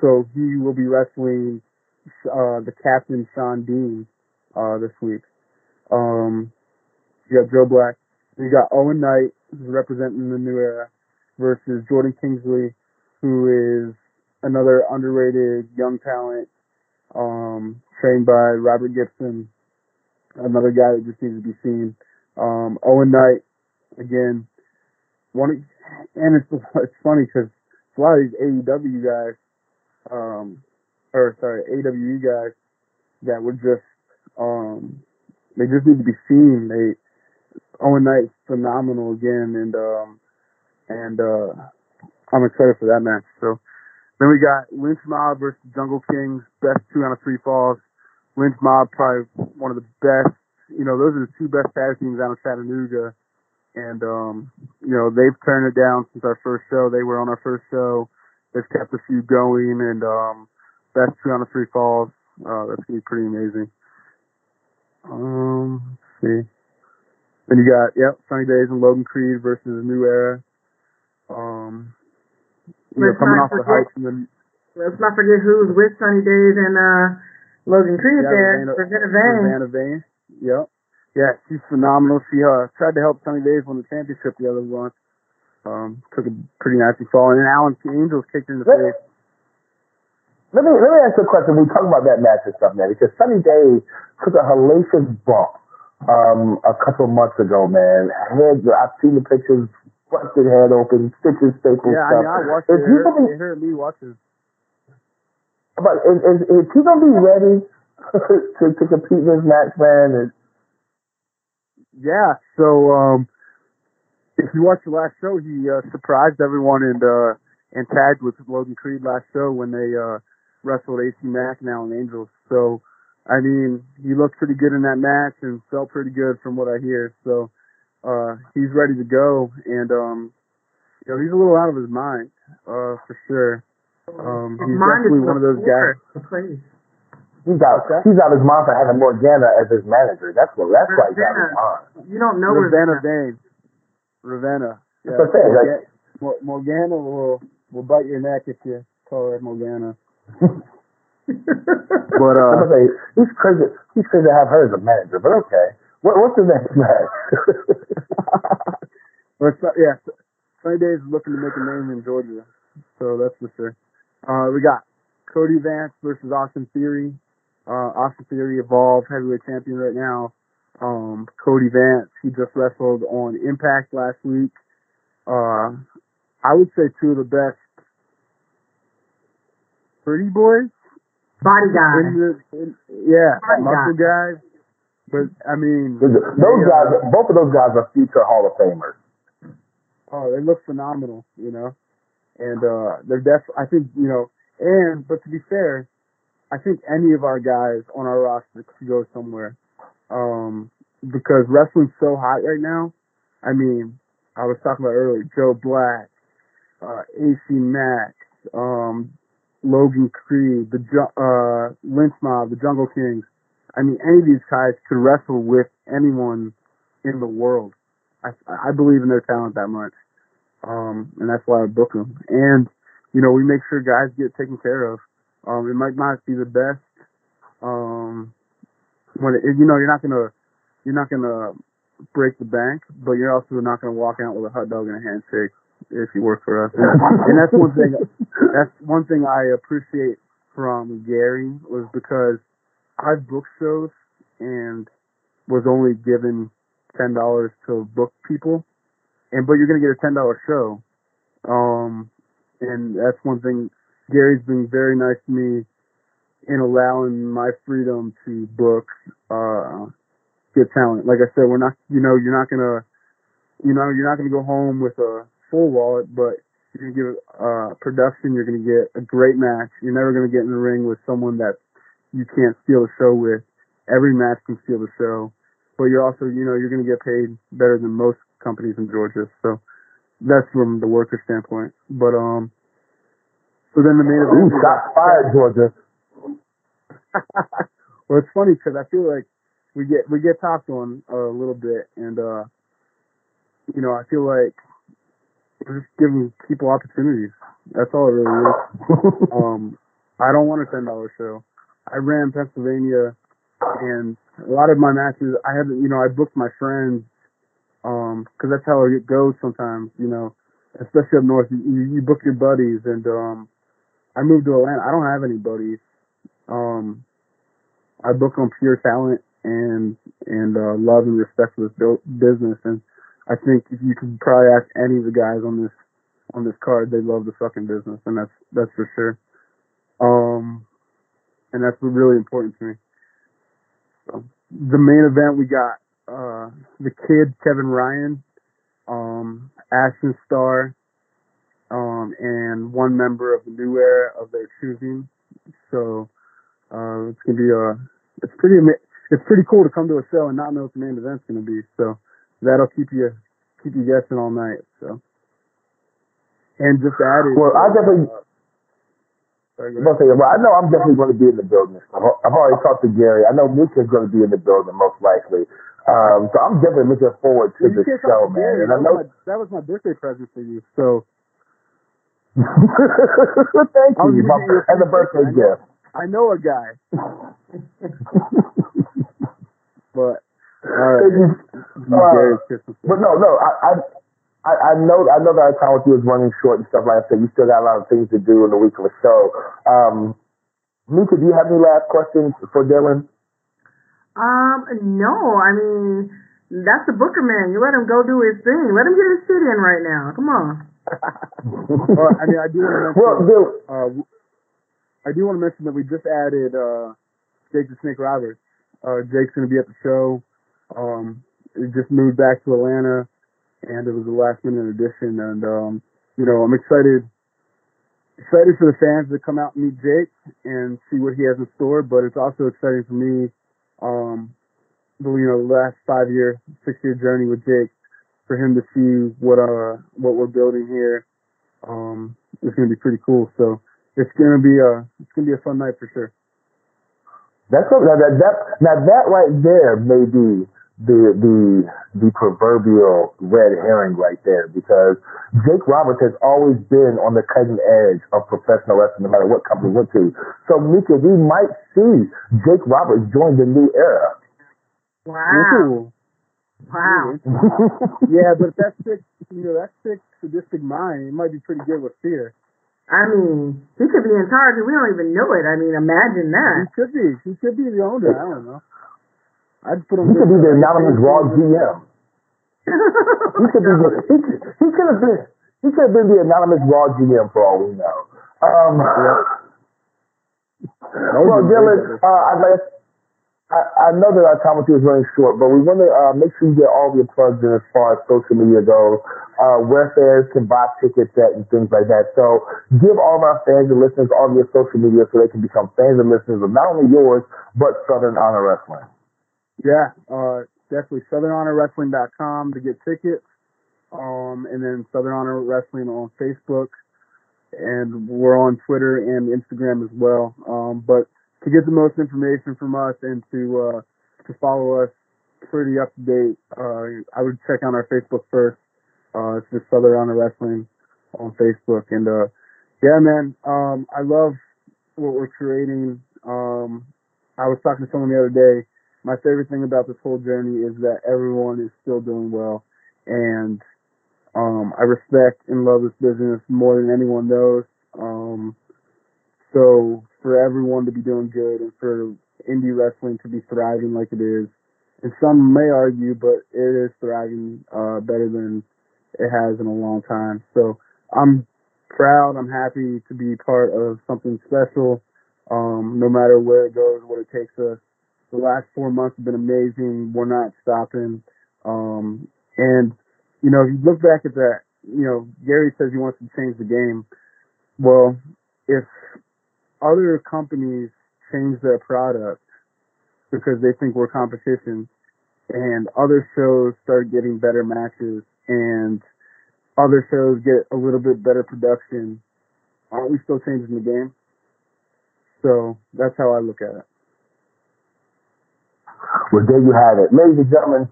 So he will be wrestling the captain, Sean Dean, this week. You got Joe Black. You got Owen Knight, who's representing the New Era, versus Jordan Kingsley, who is another underrated young talent, trained by Robert Gibson, another guy that just needs to be seen. Owen Knight, again, and it's funny because a lot of these AEW guys, AWE guys that were just, they just need to be seen. Owen Knight's phenomenal again, and I'm excited for that match. So, Then we got Lynch Mob versus Jungle Kings, best 2 out of 3 falls. Lynch Mob, probably one of the best. Those are the 2 best tag teams out of Chattanooga. And, they've turned it down since our first show. They were on our first show. They've kept a few going, and best 2 out of 3 falls. That's going to be pretty amazing. Let's see. Then you got, Sunny Days and Logan Creed versus New Era. Coming off the heights. Let's not forget who's with Sunny Days and Logan Creed there. Ravenna Vane. Yep. Yeah, she's phenomenal. She tried to help Sunny Days win the championship the other month. Took a pretty nasty fall, and then Alan Angels kicked her in the face. Let me ask you a question. We talk about that match or something, man, because Sunny Days took a hellacious bump a couple of months ago, man. I've seen the pictures, busted head open, stitches, staples, stuff. Yeah, I watched it. They heard me watching. But is he gonna be ready to compete in this match, man? Yeah, so if you watched the last show, he surprised everyone and tagged with Logan Creed last show when they wrestled AC Mack and Alan Angels. So, I mean, he looked pretty good in that match and felt pretty good from what I hear. So, he's ready to go, and he's a little out of his mind, for sure. He's definitely one of those guys. He's out of his mind for having Morgana as his manager. That's why he's out of his mind. You don't know Ravenna Vane. Ravenna. Yeah. That's what I'm saying. Morgana will bite your neck if you call her Morgana. But I'm gonna say, he's crazy. He's crazy to have her as a manager. But okay, what's the next match? Sunny Days is looking to make a name in Georgia, so that's for sure. We got Cody Vance versus Austin Theory. Austin Theory Evolve heavyweight champion right now. Cody Vance, he just wrestled on Impact last week. I would say 2 of the best pretty boys. Body guys. Muscle guys. But, I mean... Those guys, both of those guys are future Hall of Famers. Oh, they look phenomenal, And they're I think, but to be fair, I think any of our guys on our roster could go somewhere. Because wrestling's so hot right now. I mean, I was talking about earlier, Joe Black, AC Mack, Logan Creed, the Lynch Mob, the Jungle Kings. I mean, any of these guys could wrestle with anyone in the world. I believe in their talent that much. And that's why I book them. And, we make sure guys get taken care of. It might not be the best. You're not gonna break the bank, but you're also not gonna walk out with a hot dog and a handshake if you work for us. And that's one thing. That's one thing I appreciate from Gary was because I've booked shows and was only given $10 to book people, but you're gonna get a $10 show. And that's one thing. Gary's been very nice to me in allowing my freedom to book good talent. Like I said, we're not, you're not gonna go home with a full wallet, but you're gonna get production. You're gonna get a great match. You're never gonna get in the ring with someone that you can't steal the show with. Every match can steal the show, but you're also, you're gonna get paid better than most companies in Georgia. So that's from the worker standpoint. But so then the main event. Ooh, shots fired, Georgia. Well, it's funny because I feel like we get talked on a little bit, and I feel like we're just giving people opportunities. That's all it really is. I don't want a $10 show. I ran Pennsylvania, and a lot of my matches, I booked my friends, because that's how it goes sometimes, especially up north. You book your buddies, and I moved to Atlanta. I don't have any buddies. I book on pure talent and love and respect for this business, and I think if you could probably ask any of the guys on this card, they love the fucking business, and that's for sure. And that's really important to me. So, the main event, we got the kid Kevin Ryan, Ashton Starr, and one member of the new era of their choosing. So it's gonna be it's pretty cool to come to a show and not know what the main event's gonna be. So that'll keep you guessing all night. So and just added. Well, I definitely. Well, I know I'm definitely going to be in the building. I've already talked to Gary. I know Mika's going to be in the building most likely. So I'm definitely looking forward to the show, man. Gary, And I know that was my birthday present for you. So thank you, and the birthday gift. I know a guy. But but no, I know that our time with you is running short and stuff like that. You still got a lot of things to do in the week of the show. Mika, do you have any last questions for Dylan? No. I mean, that's the Booker man. You let him go do his thing. Let him get his shit in right now. Come on. Well, I mean, I do want to mention that we just added Jake the Snake Roberts. Jake's going to be at the show. He just moved back to Atlanta, and it was a last-minute addition. And I'm excited for the fans to come out and meet Jake and see what he has in store. But it's also exciting for me, the last 6-year journey with Jake, for him to see what we're building here. It's going to be pretty cool. So it's going to be a fun night for sure. That right there may be the proverbial red herring right there, because Jake Roberts has always been on the cutting edge of professional wrestling, no matter what company he went to. So Mika, we might see Jake Roberts join the new era. Wow. Wow. Yeah, but that sick sadistic mind, it might be pretty good with fear. I mean, he could be in charge and we don't even know it. I mean, imagine that. He could be the owner. I don't know. I'd put him. He could be the anonymous Raw GM. He could have been the anonymous Raw GM for all we know. Well, Dylan, I know that our time with you is running short, but we want to make sure you get all of your plugs in as far as social media goes, where fans can buy tickets at and things like that. So give all of our fans and listeners all of your social media so they can become fans and listeners of not only yours, but Southern Honor Wrestling. Yeah, definitely SouthernHonorWrestling.com to get tickets, and then Southern Honor Wrestling on Facebook, and we're on Twitter and Instagram as well. But to get the most information from us and to follow us pretty up to date, I would check out our Facebook first. It's just Southern Honor Wrestling on Facebook. And yeah, man, I love what we're creating. I was talking to someone the other day. My favorite thing about this whole journey is that everyone is still doing well, and I respect and love this business more than anyone knows. So for everyone to be doing good and for indie wrestling to be thriving like it is, and some may argue, but it is thriving better than it has in a long time. So I'm proud. I'm happy to be part of something special, no matter where it goes, what it takes us. The last 4 months have been amazing. We're not stopping. And, if you look back at that, Gary says he wants to change the game. Well, if other companies change their product because they think we're competition, and other shows start getting better matches, and other shows get a little bit better production, aren't we still changing the game? So that's how I look at it. Well, there you have it. Ladies and gentlemen,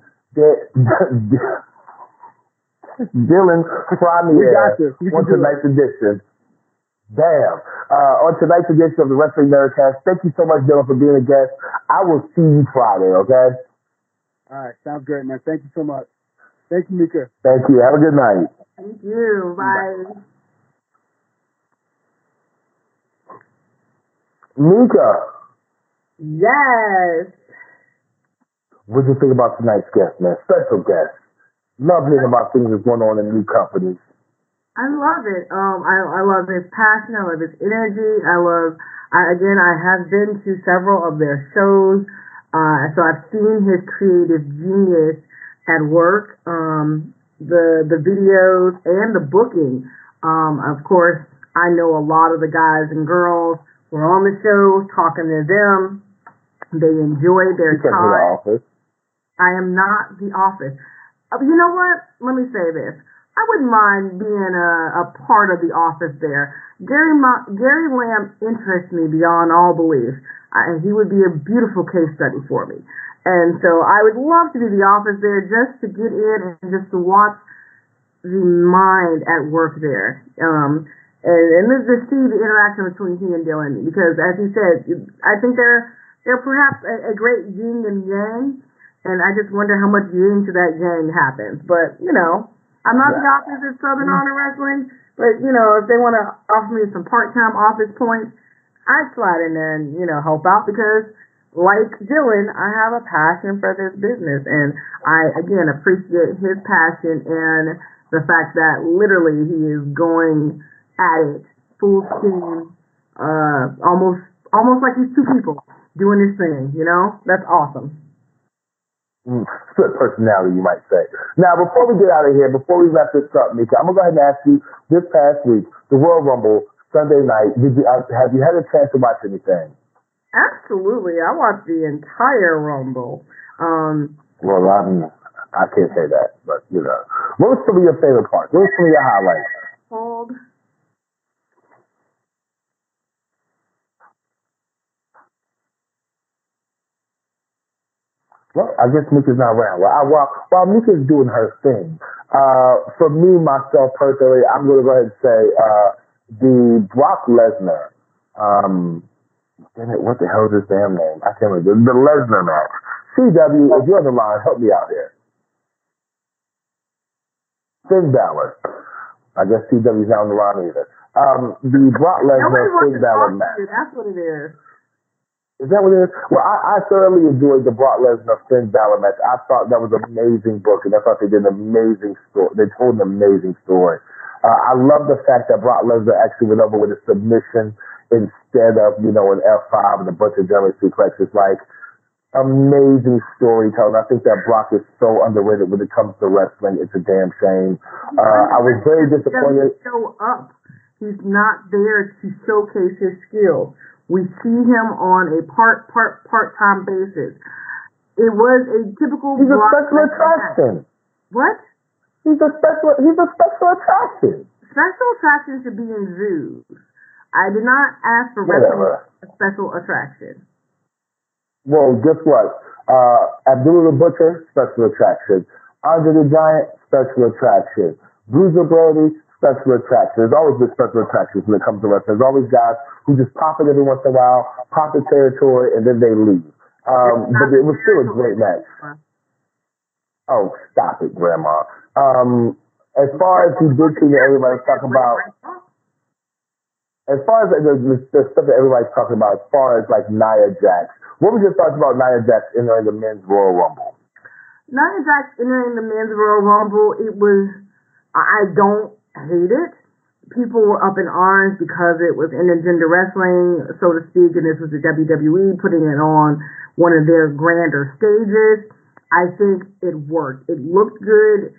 Dylan Frymer on tonight's edition. Damn. On tonight's edition of the Wrestling Nerdcast. Thank you so much, Dylan, for being a guest. I will see you Friday, okay? All right. Sounds great, man. Thank you so much. Thank you, Mika. Thank you. Have a good night. Thank you. Bye. Mika. Yes. What do you think about tonight's guest, man? Special guest. Love hearing about things that's going on in new companies. I love it. I love his passion. I love his energy. I have been to several of their shows. So I've seen his creative genius at work. The videos and the booking. Of course, I know a lot of the guys and girls who are on the show, talking to them. They enjoy their You come to the time. office. I am not the office. You know what? Let me say this. I wouldn't mind being a part of the office there. Gary Lamb interests me beyond all belief. He would be a beautiful case study for me. And so I would love to be the office there just to get in and just to watch the mind at work there. And to see the interaction between he and Dylan, because as he said, I think they're perhaps a great yin and yang, and I just wonder how much yin to that yang happens. But, I'm not the office at Southern Honor Wrestling, but, if they want to offer me some part-time office points, I'd slide in there and, help out because, like Dylan, I have a passion for this business, and I, again, appreciate his passion and the fact that literally he is going at it full steam, almost like he's two people doing this thing, That's awesome. Split personality, you might say. Now, before we get out of here, before we wrap this up, Mika, I'm going to go ahead and ask you, this past week, the Royal Rumble, Sunday night, have you had a chance to watch anything? Absolutely. I watched the entire Rumble. Well, I can't say that, but, What was some of your favorite parts? What were some of your highlights? Hold. Well, I guess Mika's not around. While Mika's doing her thing, for me, myself personally, I'm going to go ahead and say the Brock Lesnar, damn it, what the hell is his damn name? I can't remember. The Lesnar match. CW, if you're on the line, help me out here. Finn Balor. I guess CW's not on the line either. The Brock Lesnar Finn Balor match. That's what it is. Is that what it is? Well, I thoroughly enjoyed the Brock Lesnar Finn Balor match. I thought that was an amazing book, and I thought they did an amazing story. They told an amazing story. I love the fact that Brock Lesnar actually went over with a submission instead of, an F5 and a bunch of German suplexes. Like, amazing storytelling. I think that Brock is so underrated when it comes to wrestling. It's a damn shame. I was very disappointed. He doesn't show up. He's not there to showcase his skills. We see him on a part-time basis. It was a typical. He's a special attraction. What? He's a special attraction. Special attractions should be in zoos. I did not ask for a special attraction. Well, guess what? Abdullah the Butcher, special attraction. Andre the Giant, special attraction. Bruiser Brody, special attraction. There's always been special attractions when it comes to wrestling. There's always guys who just pop it every once in a while, pop the territory, and then they leave. But it was still a great match. Oh, stop it, Grandma. As far as he did see that everybody's talking about, as far as the stuff that everybody's talking about, as far as like Nia Jax, what was your thoughts about Nia Jax entering the men's Royal Rumble? Nia Jax entering the men's Royal Rumble, I don't hate it. People were up in arms because it was intergender wrestling, so to speak, and this was the WWE putting it on one of their grander stages. I think it worked. It looked good.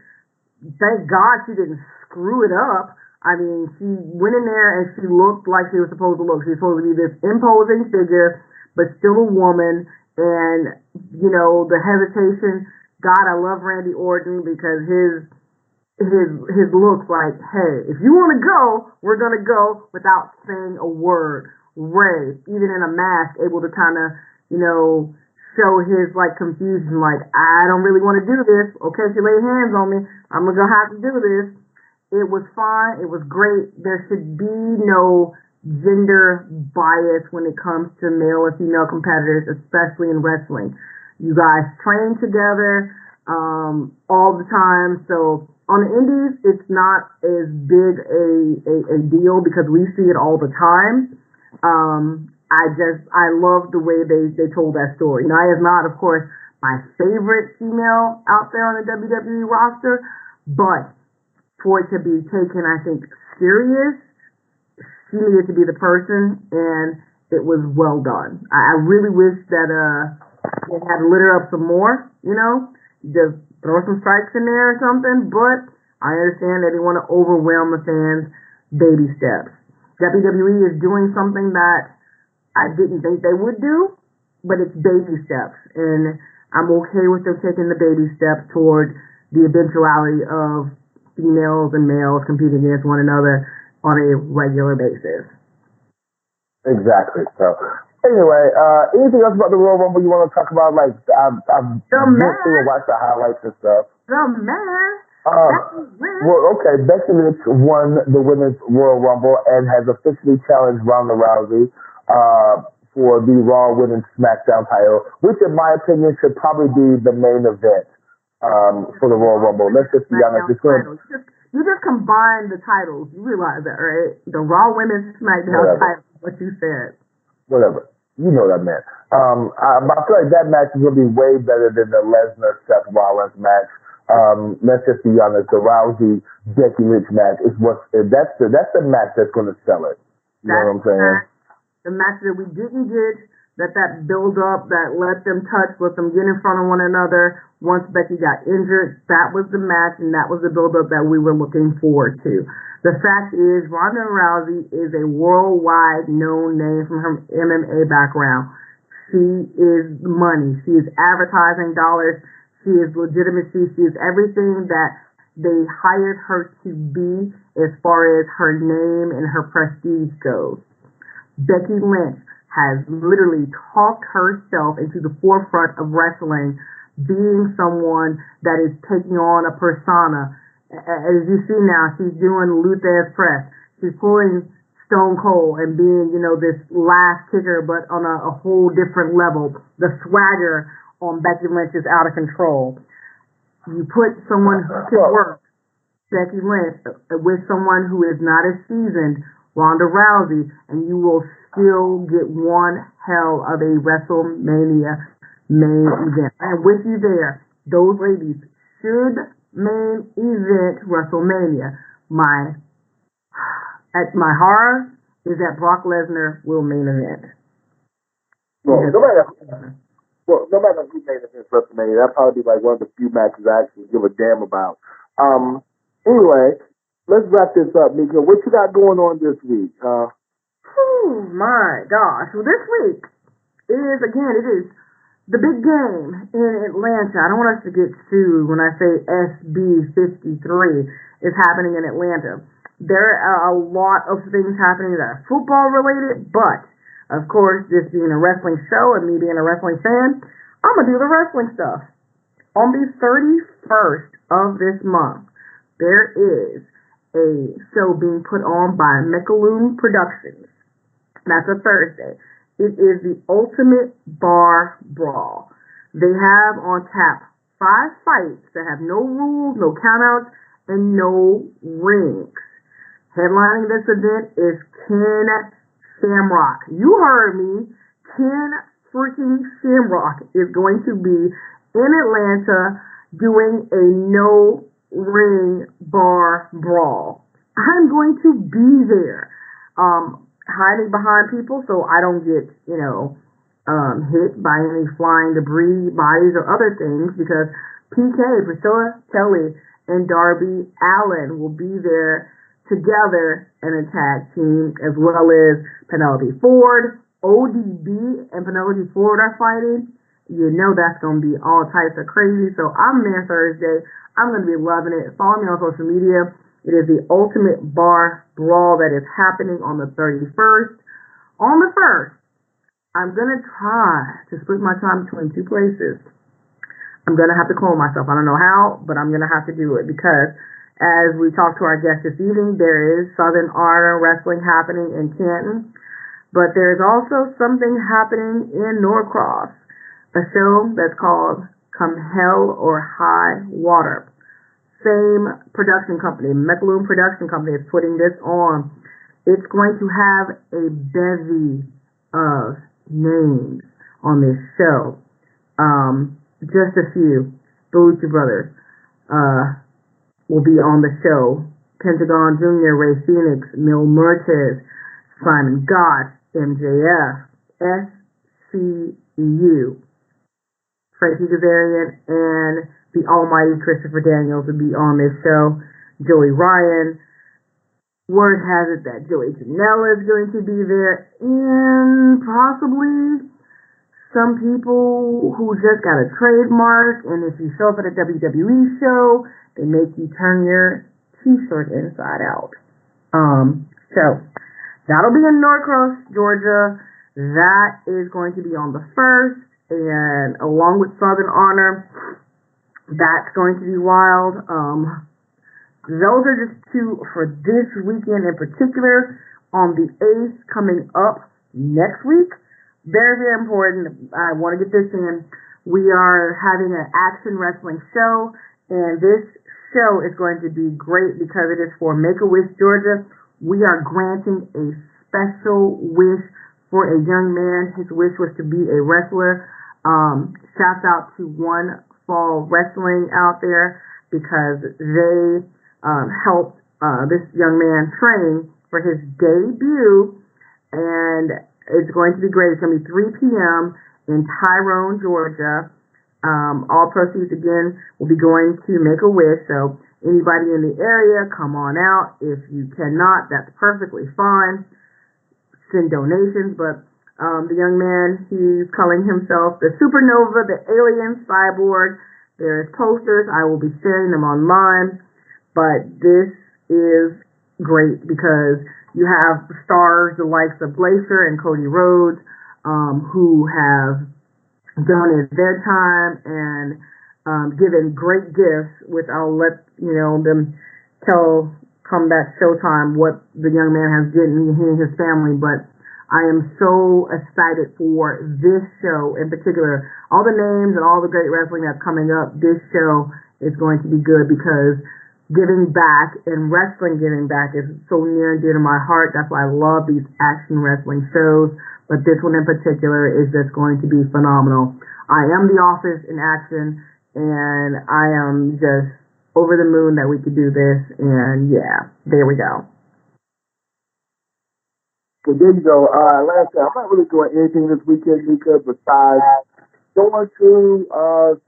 Thank God she didn't screw it up. I mean, she went in there and she looked like she was supposed to look. She was supposed to be this imposing figure, but still a woman. And, the hesitation. God, I love Randy Orton because his looks like, hey, if you want to go, we're going to go without saying a word. Ray, even in a mask, able to kind of, show his confusion, I don't really want to do this. Okay, if you lay hands on me, I'm going to have to do this. It was fine. It was great. There should be no gender bias when it comes to male or female competitors, especially in wrestling. You guys train together all the time, so on the indies, it's not as big a deal because we see it all the time. I love the way they told that story. Nia's not, of course, my favorite female out there on the WWE roster, but for it to be taken, I think, serious, she needed to be the person, and it was well done. I really wish that they had lit her up some more, just throw some strikes in there or something, but I understand they didn't want to overwhelm the fans. baby steps. WWE is doing something that I didn't think they would do, but it's baby steps, and I'm okay with them taking the baby steps toward the eventuality of females and males competing against one another on a regular basis. Exactly. So, anyway, anything else about the Royal Rumble you want to talk about? Like, I've went through and watched the highlights and stuff. The man. Well, okay. Becky Lynch won the Women's Royal Rumble and has officially challenged Ronda Rousey for the Raw Women's SmackDown title, which, in my opinion, should probably be the main event for the Royal Rumble. Let's just be honest. You just combined the titles. You realize that, right? The Raw Women's SmackDown title, what you said. Whatever. You know what I meant. I feel like that match is going to be way better than the Lesnar-Seth Rollins match. Let's just be honest. The Rousey-Becky Lynch match is that's the match that's going to sell it. You know what I'm saying? The match that we didn't get, that build up, that let them touch, let them get in front of one another. Once Becky got injured, that was the match, and that was the build up that we were looking forward to. The fact is, Ronda Rousey is a worldwide known name from her MMA background. She is money. She is advertising dollars. She is legitimacy. She is everything that they hired her to be as far as her name and her prestige goes. Becky Lynch has literally talked herself into the forefront of wrestling, being someone that is taking on a persona. As you see now, she's doing Luthez Press. She's pulling Stone Cold and being, this last kicker, but on a whole different level. The swagger on Becky Lynch is out of control. You put someone who can work, Becky Lynch, with someone who is not as seasoned, Ronda Rousey, and you will still get one hell of a WrestleMania main event. I'm with you there. Those ladies should main event WrestleMania. My horror is that Brock Lesnar will main event. No matter who main events WrestleMania, that'll probably be like one of the few matches I actually give a damn about. Anyway, let's wrap this up, Mika. What you got going on this week? Oh my gosh. Well, this week is the big game in Atlanta. I don't want us to get sued when I say SB53 is happening in Atlanta. There are a lot of things happening that are football related, but of course, this being a wrestling show and me being a wrestling fan, I'm going to do the wrestling stuff. On the 31st of this month, there is a show being put on by Mickaloon Productions. That's a Thursday. It is the Ultimate Bar Brawl. They have on tap 5 fights that have no rules, no countouts, and no rings. Headlining this event is Ken Shamrock. You heard me. Ken freaking Shamrock is going to be in Atlanta doing a no ring bar brawl. I'm going to be there. Hiding behind people so I don't get, hit by any flying debris, bodies, or other things, because PK, Priscilla Kelly, and Darby Allin will be there together in a tag team, as well as Penelope Ford. ODB and Penelope Ford are fighting. You know that's going to be all types of crazy. So I'm there Thursday. I'm going to be loving it. Follow me on social media. It is the Ultimate Bar Brawl that is happening on the 31st. On the 1st, I'm going to try to split my time between 2 places. I'm going to have to clone myself. I don't know how, but I'm going to have to do it because as we talk to our guest this evening, there is Southern Honor Wrestling happening in Canton, but there's also something happening in Norcross, a show that's called Come Hell or High Water. Same production company, Mickaloon Production Company, is putting this on. It's going to have a bevy of names on this show. Just a few. The Lucha Brothers will be on the show. Pentagon Jr., Ray Phoenix, Mil Muertes, Simon Gotch, MJF, SCU, Frankie Kazarian, and the almighty Christopher Daniels will be on this show. Joey Ryan, Word has it that Joey Janela is going to be there, and possibly some people who just got a trademark, and if you show up at a WWE show, they make you turn your t-shirt inside out. So that'll be in Norcross, Georgia. That is going to be on the 1st, and along with Southern Honor, that's going to be wild. Those are just two for this weekend in particular. On the 8th, coming up next week, very, very important. I want to get this in. We are having an action wrestling show, and this show is going to be great because it is for Make-A-Wish, Georgia. We are granting a special wish for a young man. His wish was to be a wrestler. Shouts out to One Fall Wrestling out there because they helped this young man train for his debut, and it's going to be great. It's going to be 3 p.m. in Tyrone, Georgia. All proceeds, again, will be going to Make-A-Wish, so anybody in the area, come on out. If you cannot, that's perfectly fine. Send donations, but the young man, he's calling himself the Supernova, the Alien Cyborg. There's posters. I will be sharing them online. But this is great because you have stars the likes of Glacier and Cody Rhodes who have donated their time and given great gifts, which I'll let them tell come that showtime what the young man has given he and his family. But I am so excited for this show in particular. All the names and all the great wrestling that's coming up, this show is going to be good because giving back and wrestling giving back is so near and dear to my heart. That's why I love these action wrestling shows. But this one in particular is just going to be phenomenal. I am The Office in action, and I am just over the moon that we could do this. And yeah, there we go. So there you go. Last time, I'm not really doing anything this weekend, Mika, besides going to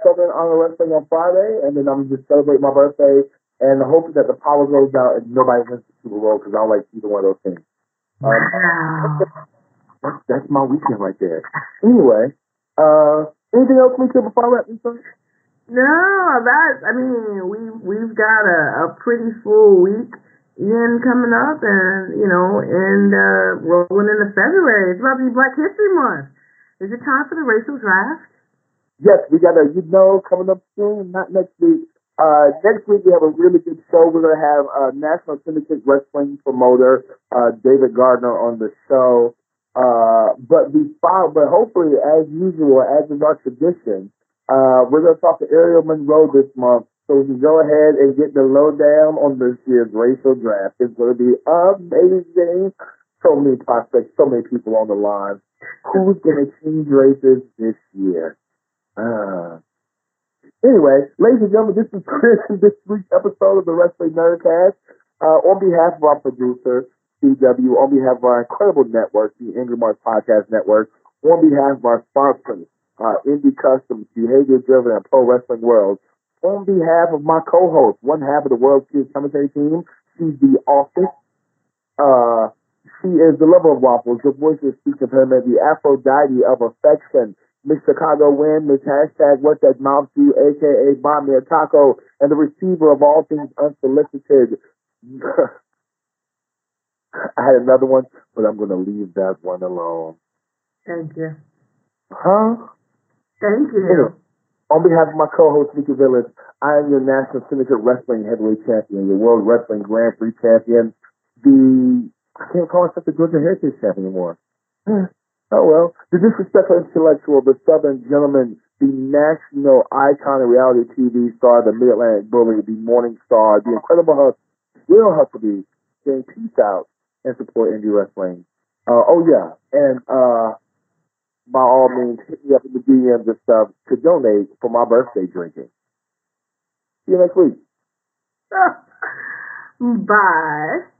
Southern Honor Wrestling on Friday, and then I'm just celebrating my birthday. And hoping that the power goes out and nobody wins the Super Bowl because I don't like either one of those things. That's my weekend right there. Anyway, anything else, Mika, before I wrap this up? No, we've got a pretty full week in coming up, and rolling into February. It's about to be Black History Month. Is it time for the racial draft? Yes, we got coming up soon, not next week. Next week we have a really good show. We're going to have National Syndicate Wrestling promoter David Gardner on the show. But hopefully, as usual, as is our tradition, we're going to talk to Ariel Monroe this month, so we can go ahead and get the lowdown on this year's racial draft. It's going to be amazing. So many prospects, so many people on the line. Who's going to change races this year? Anyway, ladies and gentlemen, this is Chris in this week's episode of the Wrestling Nerdcast. On behalf of our producer, CW, on behalf of our incredible network, the AngryMarks Podcast Network, on behalf of our sponsors, Indie Customs, Behavior Driven, and Pro Wrestling World, on behalf of my co-host, one half of the World Series commentary team, she's the Office. She is the lover of waffles, the voice of speech impediment, the Aphrodite of affection, Miss Chicago Win, Miss Hashtag What That Mouth Do, a.k.a. Buy Me a Taco, and the receiver of all things unsolicited. I had another one, but I'm going to leave that one alone. Thank you. Huh? Thank you. Anyway, on behalf of my co-host, Nikki Village, I am your National Syndicate Wrestling Heavyweight Champion, your World Wrestling Grand Prix Champion, I can't call myself the Georgia Heritage Champion anymore. Oh well, the disrespectful intellectual, the Southern gentleman, the national icon of reality TV star, the Mid-Atlantic bully, the morning star, the incredible host, Will Huckabee, saying peace out and support indie wrestling. And by all means, hit me up in the DMs and stuff to donate for my birthday drinking. See you next week. Bye.